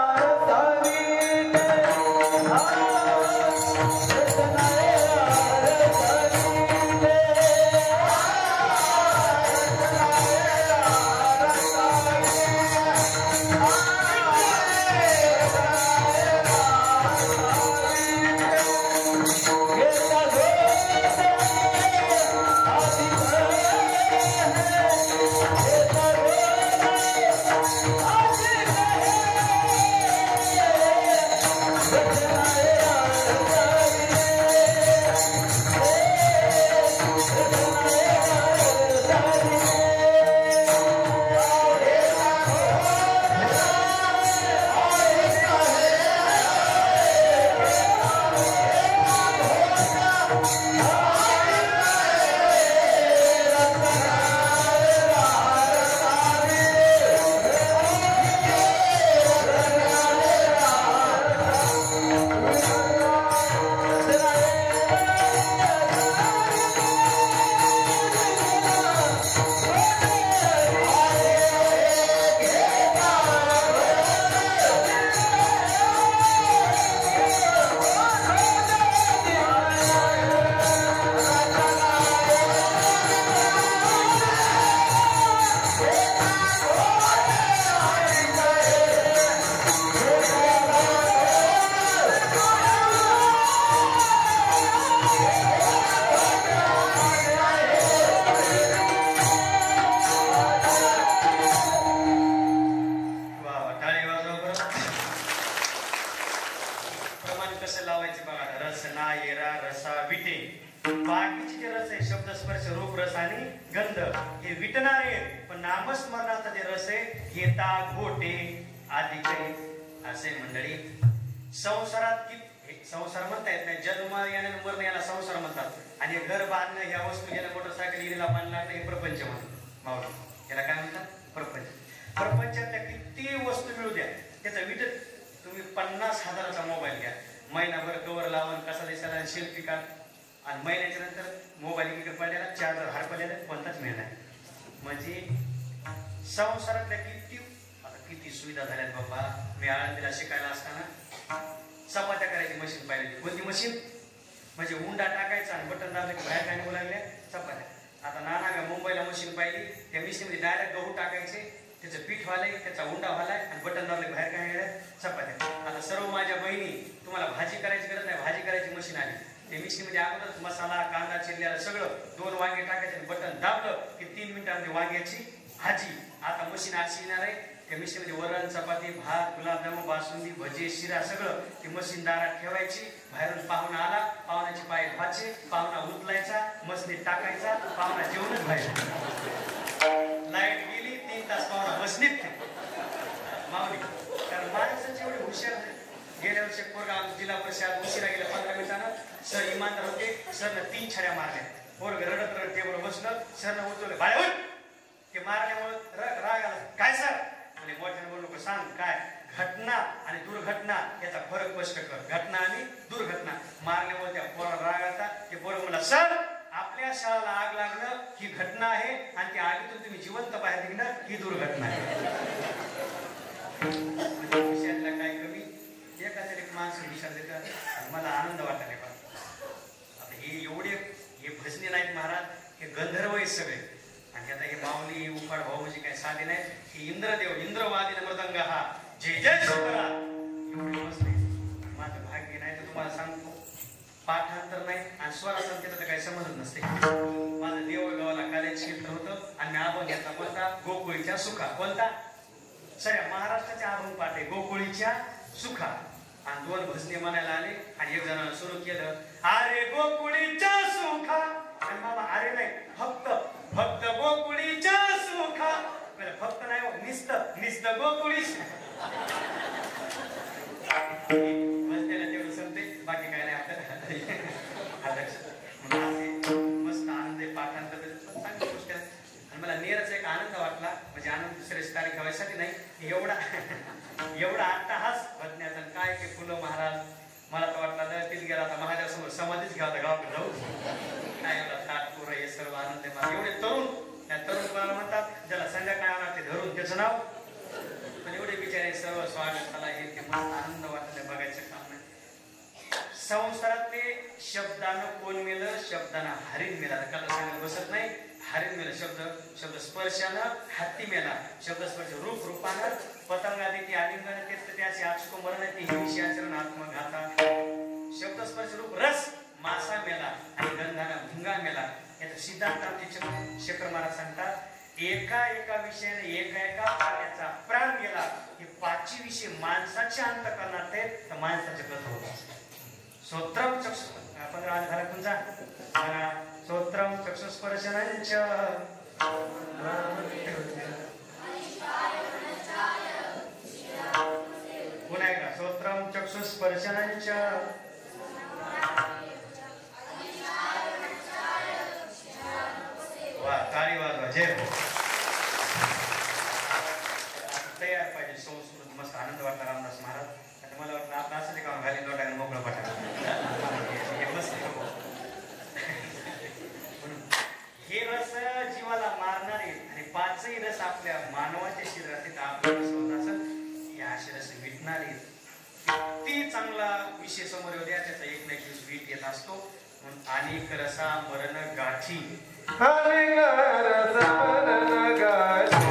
संसारातल्या किती सुविधा झाल्यात बाबा. मी आळंदीला शिकायला असताना चपात्या करायची मशीन पाहिली. कोणती मशीन? म्हणजे उंडा टाकायचा आणि बटन दाबलं की बाहेर काय निघू लागल्या चपात्या. आता नाना मुंबईला मशीन पाहिली. त्या मशीनमध्ये डायरेक्ट गहू टाकायचे, त्याचं पीठ व्हालंय, त्याचा उंडा व्हालाय आणि बटन दाबलं बाहेर काय निघाल्या चपात्या. आता सर्व माझ्या बहिणी तुम्हाला भाजी करायची गरज नाही, भाजी करायची मशीन आली. त्या मशीनमध्ये अगोदर मसाला कांदा चिरलेला सगळं 2 वांगे टाकायचे, बटन दाबलं की 3 मिनिटांमध्ये वांग्याची भाजी. आता मशीन अशी येणार आहे. त्या मशीनमध्ये वरण चपाती भात गुलाबजामुन बासुंदी भजी शिरा सगळं ती मशीन दारात ठेवायची. बाहेरून पाहुणा आला, पाहुण्याचे पाय धुवायचे, पाहुणा उचलायचा, मसनीत टाकायचा, पाहुणा जेवणच व्हायचं. लाईट गेली 3 तास पाहुणा मसनीत माऊली वर्षाचे पोरगा जिल्हा परिषद उशिरा गेला 15 मिनिटानं. सर इमानदार होते. सरनं 3 छड्या मारल्या. पोरग रडत रडत टेबलवर बसलं. सरनं उठवलं, बाळा उठ. ते मारल्यामुळे राग आला. काय सर? आणि मोठ्याने बोलू नको, सांग काय? घटना आणि दुर्घटना याचा फरक स्पष्ट कर. घटना आणि दुर्घटना. मारल्यामुळे त्या पोराला राग आला. ते पोर म्हणला, सर आपल्या शाळेला आग लागणं ही घटना आहे आणि त्या आगीतून तुम्ही जिवंत बाहेर निघणं ही दुर्घटना आहे. विषयातला काय कमी एखाद्या एक माणसं विचार देतात. मला आनंद वाटला नाही. आता हे एवढे हे भजने नाहीत महाराज, हे गंधर्व आहेत सगळे. आणि आता हे माऊली उपाड भाऊ म्हणजे काय साधे नाही. हे इंद्रदेव इंद्रवादी मृदंग हा जय जय शिवरा एवढे मस्त आहे. माझं भाग्य नाही तर तुम्हाला सांगतो पाठांतर नाही आणि स्वराचं त्याचं काही समजत नसते. माझं देवगावाला कॉलेज क्षेत्र होतं आणि मी आबून घेतला कोणता? गोकुळीच्या सुखा. कोणता? सगळ्या महाराष्ट्राच्या आबून पाठ आहे गोकुळीच्या सुखा. आणि 2 भजने म्हणायला आले आणि एक जणांना सुरू केलं, अरे गोकुळीच्या सुखा. आणि बाबा अरे नाही, फक्त फक्त गोकुळीच्या सुखा. फक्त नाही हो, निस्त गोकुळी. भजनेला तेवढं सांगते, बाकी काय नाही आपल्याला. मस्त आनंद आहे. पाठांतर चांगली गोष्ट आहे. आणि मला नेरच एक आनंद वाटला. म्हणजे आनंद दुसऱ्याची तारीख व्हायसाठी नाही, एवढा अट्टहास भजण्याचा. काय ते फुलं महाराज, मला तर वाटलं तिथे गेला आता महाराजासमोर समाधीच घ्या होता गावाकडे जाऊ. काय एवढा ताटपूर हे सर्व आनंद आहे. एवढे तरुण, त्या तरुण कोणाला म्हणतात ज्याला संध्याकाळी आणणार ते धरून त्याचं नाव. पण एवढे बिचारे सर्व स्वागत झाला. हे ते मस्त आनंद वाटलं, बघायचं काम नाही. संसारात ते शब्दानं कोण मेलं, शब्दानं हरिण मेला. त्याला सांगायला बसत नाही. हरिण मेलं शब्द स्पर्शानं हत्ती मेला. शब्दस्पर्श रूप रूपानं पतंगा देते आलिंगन तेच ते असे आचको मरण ते विषयाचरण आत्मघाता. शब्दस्पर्श रूप रस मासा मेला आणि गंधानं भुंगा मेला. याचा सिद्धांत आमचे शेखर महाराज सांगतात, एका विषयाने एका प्राण्याचा प्राण गेला. हे 5 विषय माणसाच्या अंतःकरणात आहेत तर माणसाचे कथन होतात. श्रोत्रम चक्षु 15 झाला तुमचा श्रोत्रम चक्षुस्पर्शनंच पुन्हा एकदा श्रोत्रम चक्षुस्पर्शनंच वा ताळी वाजवा जय हो. तयार पाहिजे संस्कृत. मस्त आनंद वाटला रामदास महाराज. आता मला वाटलं आपलं असं काम घाली लोटायला मोकळं पटायला. हे रस जीवाला मारणारे आणि 5ही रस आपल्या मानवाच्या शरीरात आपल्या असेल हे असे रस विटणारे. किती चांगला विषय समोर येऊ द्या, त्याचा एक ना एक दिवस वीट येत असतो. म्हणून अनेक रसा मरण गाठी. अनेक रसा मरण गाठी.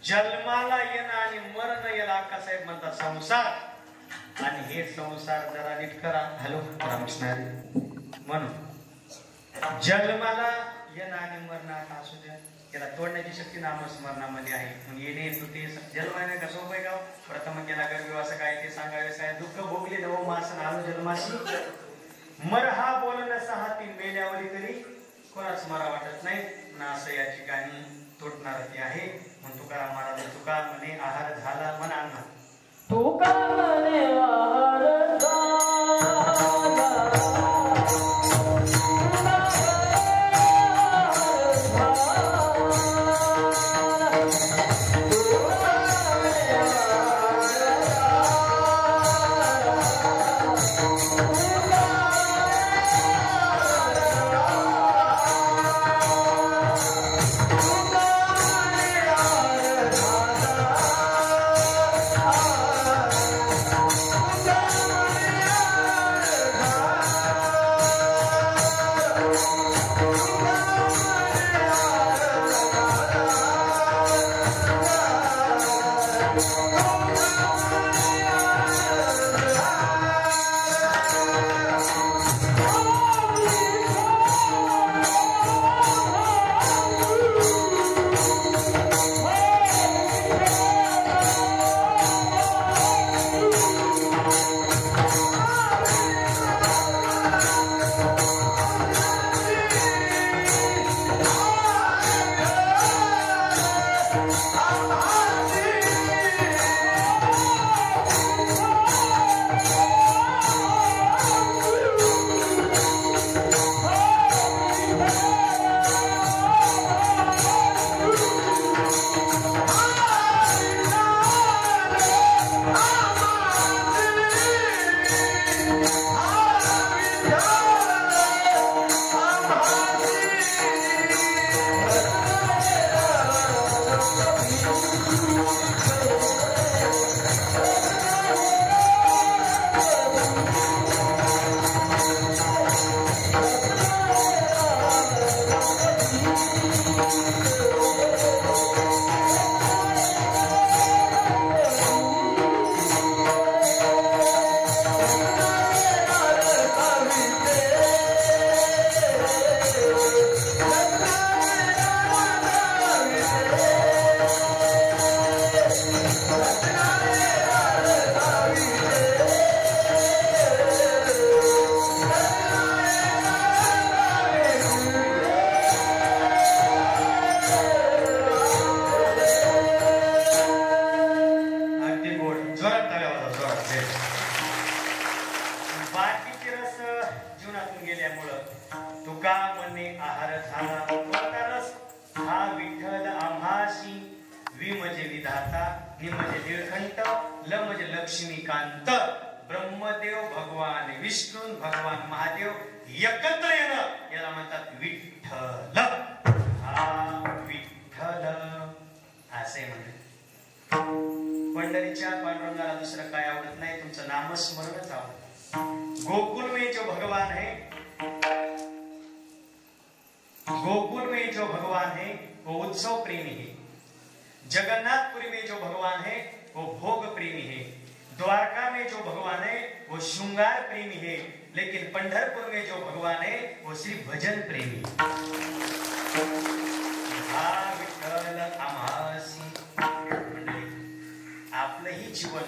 जन्माला येणं आणि मरण याला अक्कासाहेब म्हणतात संसार. आणि हे संसार जरा नीट करा. हॅलो रामकृष्ण. म्हणून जन्माला येणं आणि मरण आता असू द्या, त्याला तोडण्याची शक्ती नामस्मरणामध्ये आहे. म्हणून येणे तुटे जन्माने कसं उपाय गाव प्रथम केला गर्भ असं काय ते सांगावे काय दुःख भोगले नव मास आलो जन्माशी. मर हा बोलणं सहा ती मेल्यावरी तरी कोणाच मरा वाटत नाही ना असं या ठिकाणी तोडणार ते आहे. म्हणून तुकाराम महाराज तुका म्हणे आहार झाला मनांना,
तुका म्हणे आहार झाला
लक्ष्मीकांत ब्रह्मदेव भगवान विष्णू भगवान महादेव एकत्र येणं याला म्हणतात विठ्ठल. हा विठ्ठल असे म्हणते. पंढरीच्या पांडुरंगाला दुसरं काय आवडत नाही, तुमचं नामस्मरणच आवडत. गोकुल में जो भगवान है, गोकुल में जो भगवान है वो उत्सव प्रेमी है. जगन्नाथपुरी में जो भगवान है वो भोग प्रेमी है. द्वारका में जो भगवान है वो श्रृंगार प्रेमी है. लेकिन पंढरपुर में जो भगवान है वो सिर्फ भजन प्रेमी. हा विठ्ठल आम्हासी. आपलंही जीवन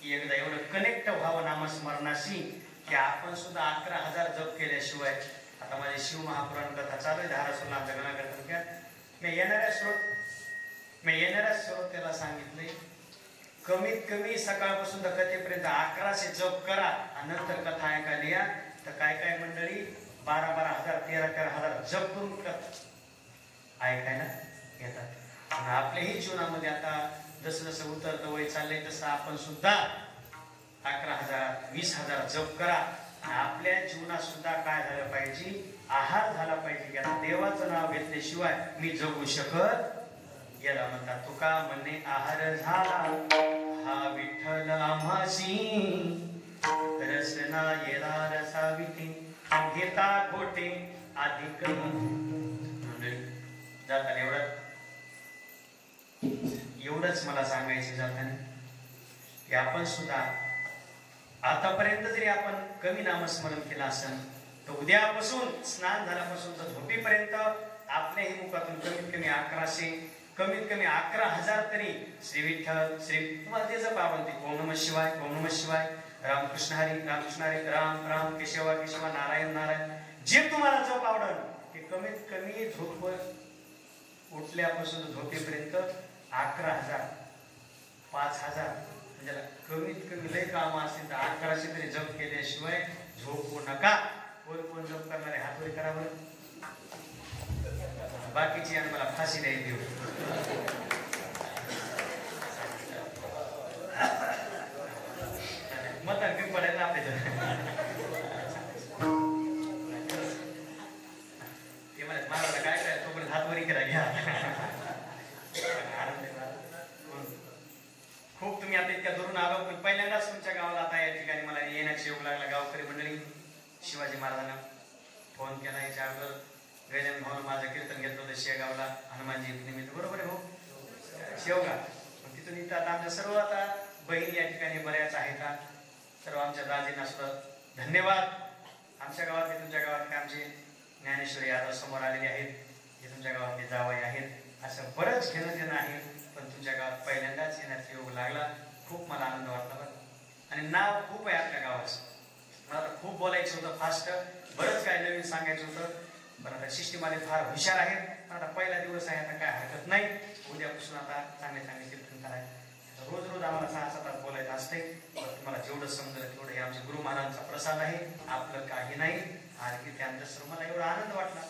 एकदा एवढं कनेक्ट व्हावं नामस्मरणाशी की आपण सुद्धा 11,000 जप केल्याशिवाय. आता माझी शिव महापुराण कथा चालू आहे धारासूरला आमच्या गणागड. मी येणाऱ्या श्रोत्याला सांगितले कमीत कमी सकाळपासून तर कथेपर्यंत 1100 जप करा आणि नंतर कथा ऐकायला या. तर काय काय मंडळी 12,000 13,000 जप करून ऐकायला येतात. आणि आपल्याही जीवनामध्ये आता जसं जसं उतरतं वय चाललंय तसं आपण सुद्धा 11,000 20,000 जप करा. आणि आपल्या जीवनात सुद्धा काय झालं पाहिजे, आहार झाला पाहिजे की आता देवाचं नाव घेतल्याशिवाय मी जगू शकत. याला म्हणतात तुका म्हणे आहार झाला हा विठ्ठल आम्हासी. रसना येला रसाविती घेता खोटे अधिक. जाताना एवढंच मला सांगायचं जाताना की आपण सुद्धा आतापर्यंत जरी आपण कमी नामस्मरण केलं असेल तर उद्यापासून स्नान झाल्यापासून तर झोपेपर्यंत आपल्याही मुखातून कमीत कमी 1100 कमीत कमी 11,000 तरी श्री विठ्ठल श्री तुम्हाला ते जप आवडते. ओम नमः शिवाय, ओम नमः शिवाय, रामकृष्ण हरी, रामकृष्ण हरी, राम राम, केशवा केशवा, नारायण नारायण, जे तुम्हाला जप आवडल ते कमीत कमी झोप उठल्यापासून झोपेपर्यंत 11,000 5,000 म्हणजे कमीत कमी लय काम असतील तर 1100 तरी जप केल्याशिवाय झोपू नका. कोण जप करणारे हातवरी करावं. बाकीची आणि मला फाशी नाही देऊ. मग मी पडायला आपल्या ते म्हणत मला काय करायचं तोपर्यंत हातवरी करा घ्या. खूप तुम्ही आता इतक्या दुरून आलो पण पहिल्यांदाच तुमच्या गावाला आता या ठिकाणी मला येण्याची योग लागला. गावकरी मंडळी शिवाजी महाराजांना फोन केला. याच्या अगोदर गजानन भाऊन माझं कीर्तन घेतलं होतं शेगावला हनुमानजी निमित्त. बरोबर आहे भाऊ शेवगा. तिथून इथं आता आमच्या सर्व आता बहिणी या ठिकाणी बऱ्याच आहेत. सर्व आमच्या दाजींना सुद्धा धन्यवाद. आमच्या गावातले तुमच्या गावातले आमचे ज्ञानेश्वरी यादव समोर आलेले आहेत. हे तुमच्या गावातले जावई आहेत. असं बरंच घेणं देणं आहे. पण तुमच्या गावात पहिल्यांदाच येण्याचा योग लागला. खूप मला आनंद वाटला बरं. आणि नाव खूप आहे आपल्या गावाचं. मला आता खूप बोलायचं होतं फास्ट. बरंच काय नवीन सांगायचं होतं. पण आता सिस्टीमवाले फार हुशार आहेत. पण आता पहिला दिवस आहे आता काय हरकत नाही. उद्यापासून आता चांगले चांगले कीर्तन करायचं. रोज रोज आम्हाला 6-7 तास बोलायचं असते. तुम्हाला जेवढं समजलं तेवढं हे आमचे गुरु महाराजांचा प्रसाद आहे. आपलं काही नाही. आणि त्यानंतर मला एवढा आनंद वाटला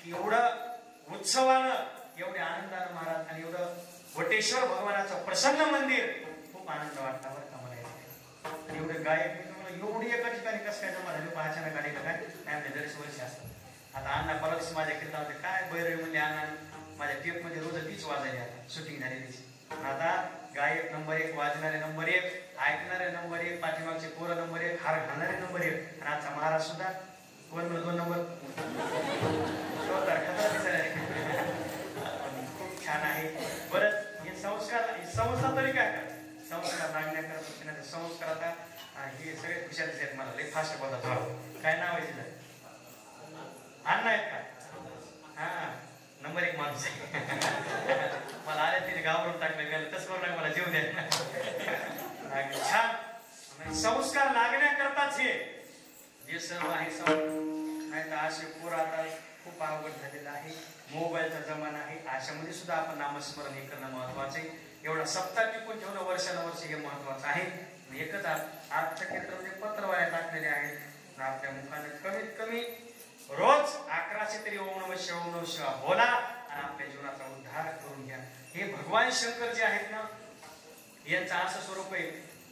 की एवढं उत्सवानं एवढ्या आनंदानं महाराज आणि एवढं वटेश्वर भगवानाचं प्रसन्न मंदिर खूप आनंद वाटला बरं का मला. आणि एवढे गायक मला एवढी एका ठिकाणी कसं काय जमा झाले पाहायच्या ना गाडी काय आपल्या 150 वर्ष असतात. आता अण्णा परत माझ्या कीर्तनामध्ये काय बैरवी म्हणजे अण्णा माझ्या टेपमध्ये रोज तीच वाजायली. आता शूटिंग झाली त्याची. आता गायक नंबर 1, वाजणारे नंबर 1, ऐकणारे नंबर 1, पाठीमागचे पोरं नंबर 1, हार घालणारे नंबर 1. आणि आजचा महाराज सुद्धा 2 नंबर खूप छान आहे. बरं हे संस्कार तरी काय कर संस्कार लागण्याकरता संस्कार आता हे सगळे खुशाल आहेत. मला लई फास्ट बोलतात. काय नाव आहे तिथं अण्णा आहेत का? हा नंबर 1 माणूस आहे. मला आले तिने गावरून टाकलं गेलं तसं करू नका मला जीव द्या. छान संस्कार लागण्याकरताच हे जे सर्व आहे नाही तर असे पोर आता खूप अवघड झालेलं आहे. मोबाईलचा जमाना आहे. अशामध्ये सुद्धा आपण नामस्मरण हे करणं महत्वाचं आहे. एवढा सप्ताह टिकून ठेवणं वर्षानुवर्ष हे महत्वाचं आहे. एकच आजच्या क्षेत्रामध्ये पत्रवाऱ्या टाकलेले आहेत. आपल्या मुखाने कमीत कमी रोज 1100 तरी ओम नमः शिवाय बोला आणि आपल्या जीवनाचा उद्धार करून घ्या. हे भगवान शंकर जे आहेत ना यांचं असं स्वरूप आहे.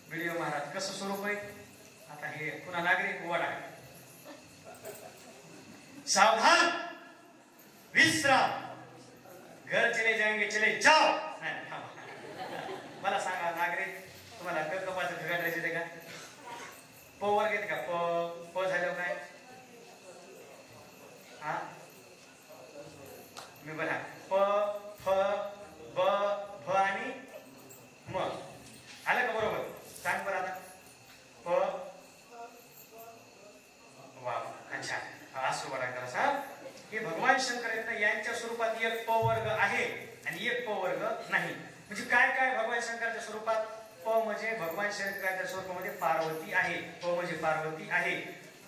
व्हिडिओ महाराज कसं स्वरूप आहे. आता हे पुन्हा नागरिक वड आहे. सावधान विश्राम घर चले जाएंगे चले जाओ. मला सांगा नागरिक तुम्हाला कपाचं घगाटायचे ते का प वर घेते का प झालं काय हा मी बघा प फ ब भ आणि म आलं का बरोबर. सांग बरं आता प वा अच्छा असं बघा करा. हे भगवान शंकर आहेत ना यांच्या स्वरूपात एक प वर्ग आहे आणि एक प वर्ग नाही. म्हणजे काय काय भगवान शंकराच्या स्वरूपात प म्हणजे भगवान शंकराच्या स्वरूपामध्ये पार्वती आहे. प म्हणजे पार्वती आहे.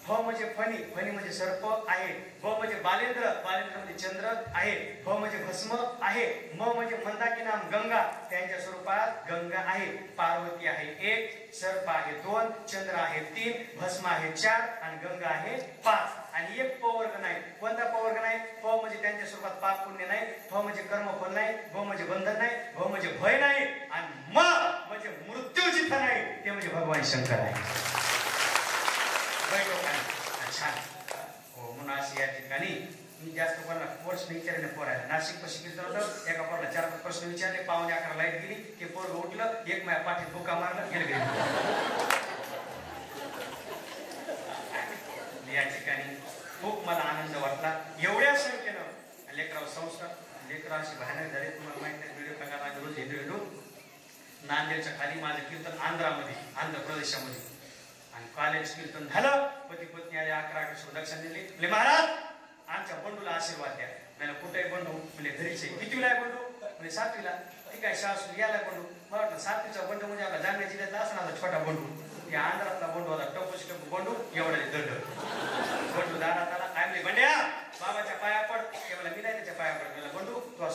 फ म्हणजे फणी फणी म्हणजे सर्प आहे. ब म्हणजे बालेंद्र बालेंद्र म्हणजे चंद्र आहे. भ म्हणजे भस्म आहे. म म्हणजे मंदाकिनी नाम गंगा त्यांच्या स्वरूपात गंगा आहे. पार्वती आहे 1, सर्प आहे 2, चंद्र आहे 3, भस्म आहे 4 आणि गंगा आहे 5. आणि एक प वर्ग नाही. कोणता प वर्ग नाही. प म्हणजे त्यांच्या स्वरूपात पाप पुण्य नाही. फ म्हणजे कर्मफल नाही. भ म्हणजे बंधन नाही. भ म्हणजे भय नाही. आणि म म्हणजे मृत्यू जिथं नाही ते म्हणजे भगवान शंकर आहे. छान हो म्हणून अशी या ठिकाणी मी जास्त कोणाला प्रश्न विचारले पोरायला. नाशिक पशी कीर्तन होतं. एका पोराला 4-5 प्रश्न विचारले. 11:15 लाईट गेली. ते पोरग उठलं. एक माझ्या पाठीत भुका मारलं गेलं या ठिकाणी खूप मला आनंद वाटला. एवढ्या संख्येनं लेकराव संस्कार लेकरं अशी भयानक झाले. तुम्हाला माहिती आहे व्हिडिओ प्रकार रोज भेटू. नांदेडच्या खाली माझं कीर्तन आंध्रामध्ये आंध्र प्रदेशामध्ये आणि कॉलेज कीर्तन झालं. पती पत्नी आले 11 दक्षिण दिले. महाराज आमच्या बंडूला आशीर्वाद द्या. मला कुठे बंडू म्हणजे घरीचे. कितीला आहे बंडू म्हणजे 7वीला. ठीक आहे शासू याला बंडू. मला वाटलं 7वीचा बंडू म्हणजे आपला जालना जिल्ह्यातला असणार छोटा बंडू. या आंध्रातला बंडू होता. टप्पूस टप्पू बंडू एवढा दंड बंडू दारात आला. काय म्हणले बंड्या बाबाच्या पाया पड. ते मला मी नाही त्याच्या पाया पड. मला बंडू तुला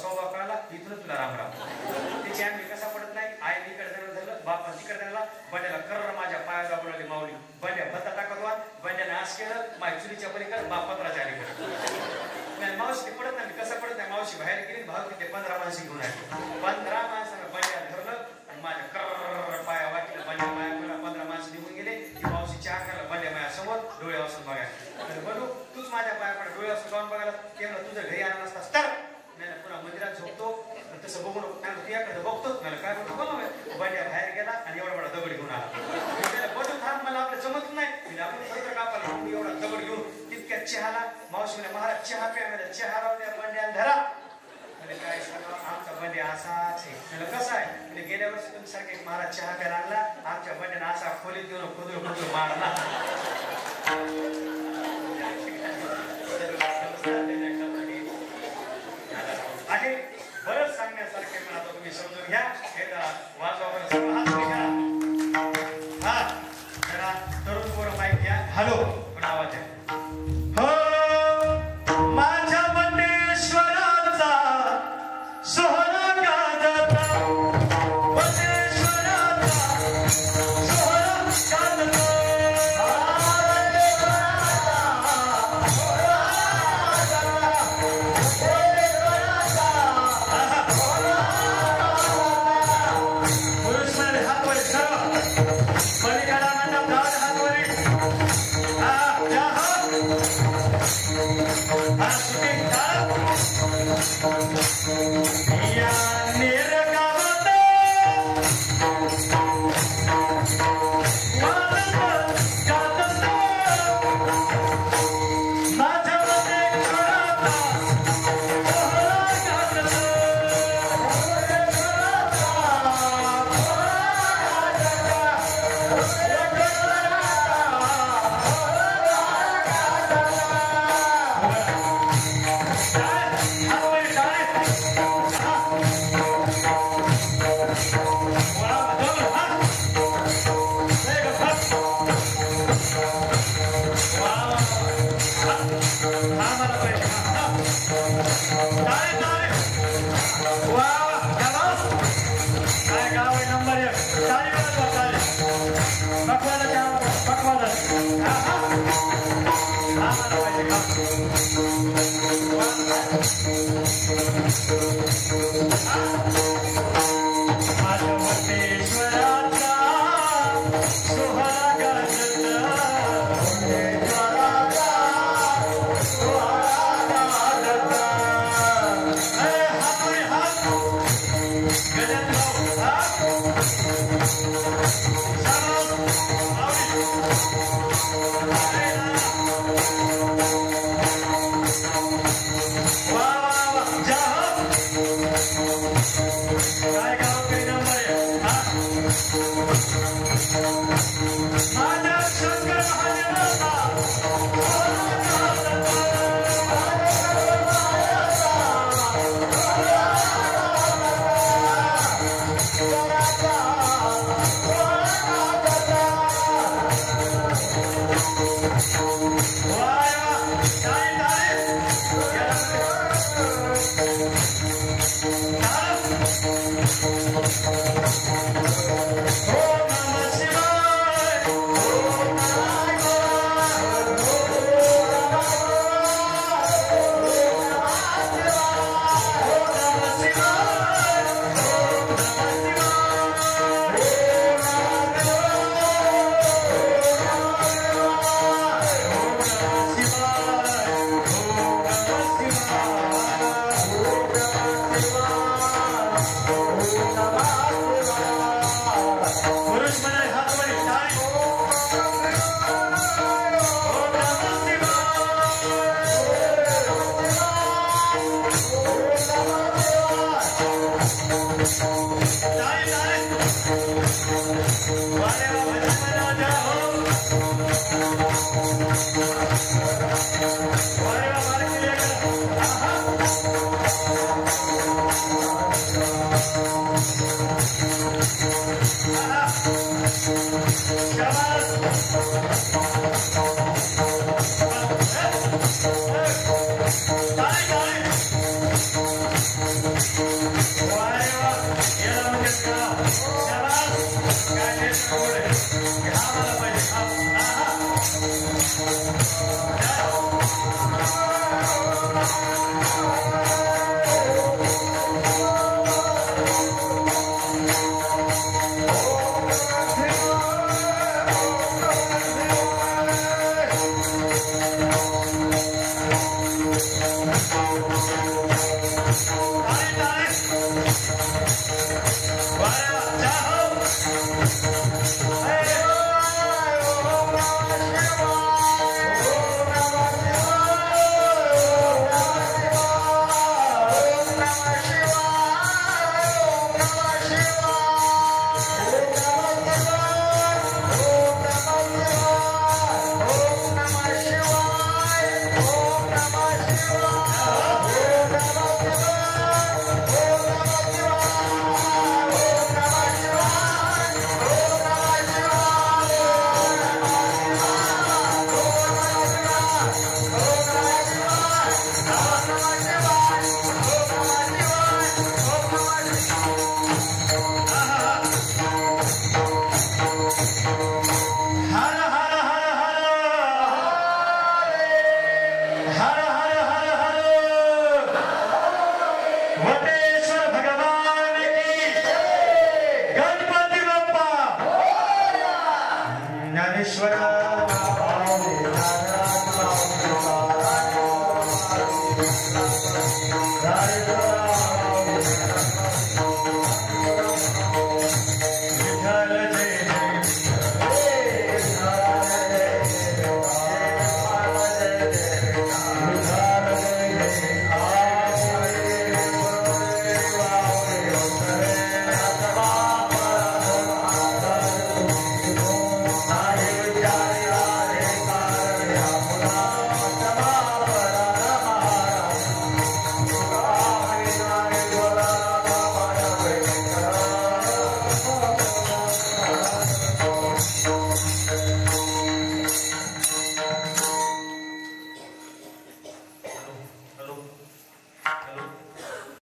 बंड्याला कर्र माझ्या पाया दाबून आली माऊली. बंड्या भत्ता टाकत वा. बंड्याने आस केलं माझ्या चुलीच्या पलीकडे बाप पत्राच्या अलीकडे. मावशी पडत नाही कसं पडत नाही. मावशी बाहेर गेली भाव तिथे 15 माणसं घेऊन आली. 15 माणसानं बंड्या धरलं आणि माझ्या कर्र पाया वाटलं. बंड्या माया 15 माणसं निघून गेले. ती मावशी चहा करायला बंड्या माया समोर डोळे वाचून बघायला. बनू तूच माझ्या पायाकडे डोळे वाचून जाऊन बघायला तेव्हा तुझं घरी आला नसतास तर नाही पुन्हा मंदिरात झोपतो. तसं बघून तुझ्याकडे बघतोच मला काय म्हणतो बघ. बंड्या बाहेर गेला आणि एवढा बडा दगड घेऊन आला. बटू थांब मला आपलं जमत नाही. आपण पत्र कापाला एवढा दगड घेऊन तितक्यात चहाला मावशी म्हणे महाराज चहा प्या. मला चहा राहू द्या बंड्याला धरा. म्हणजे काय सांगा आमचा बंड्या असाच आहे. म्हणजे कसं आहे म्हणजे गेल्या वर्षी तुमच्यासारखे महाराज चहा प्यायला आणला. आमच्या बंड्याने असा खोलीत घेऊन खुदून मारला. आहे बरंच सांगण्यासारखे पण आता तुम्ही समजून घ्या. हे जरा वाजवावर सर्व हात घ्या. हा जरा तरुण पोरं माहिती घ्या. हॅलो पण आवाज आहे. हो माझ्या बंडेश्वराचा सोहळा गाजता. बंडेश्वराचा सोहळा गाजता.
Wow,
टाळे, टाळे.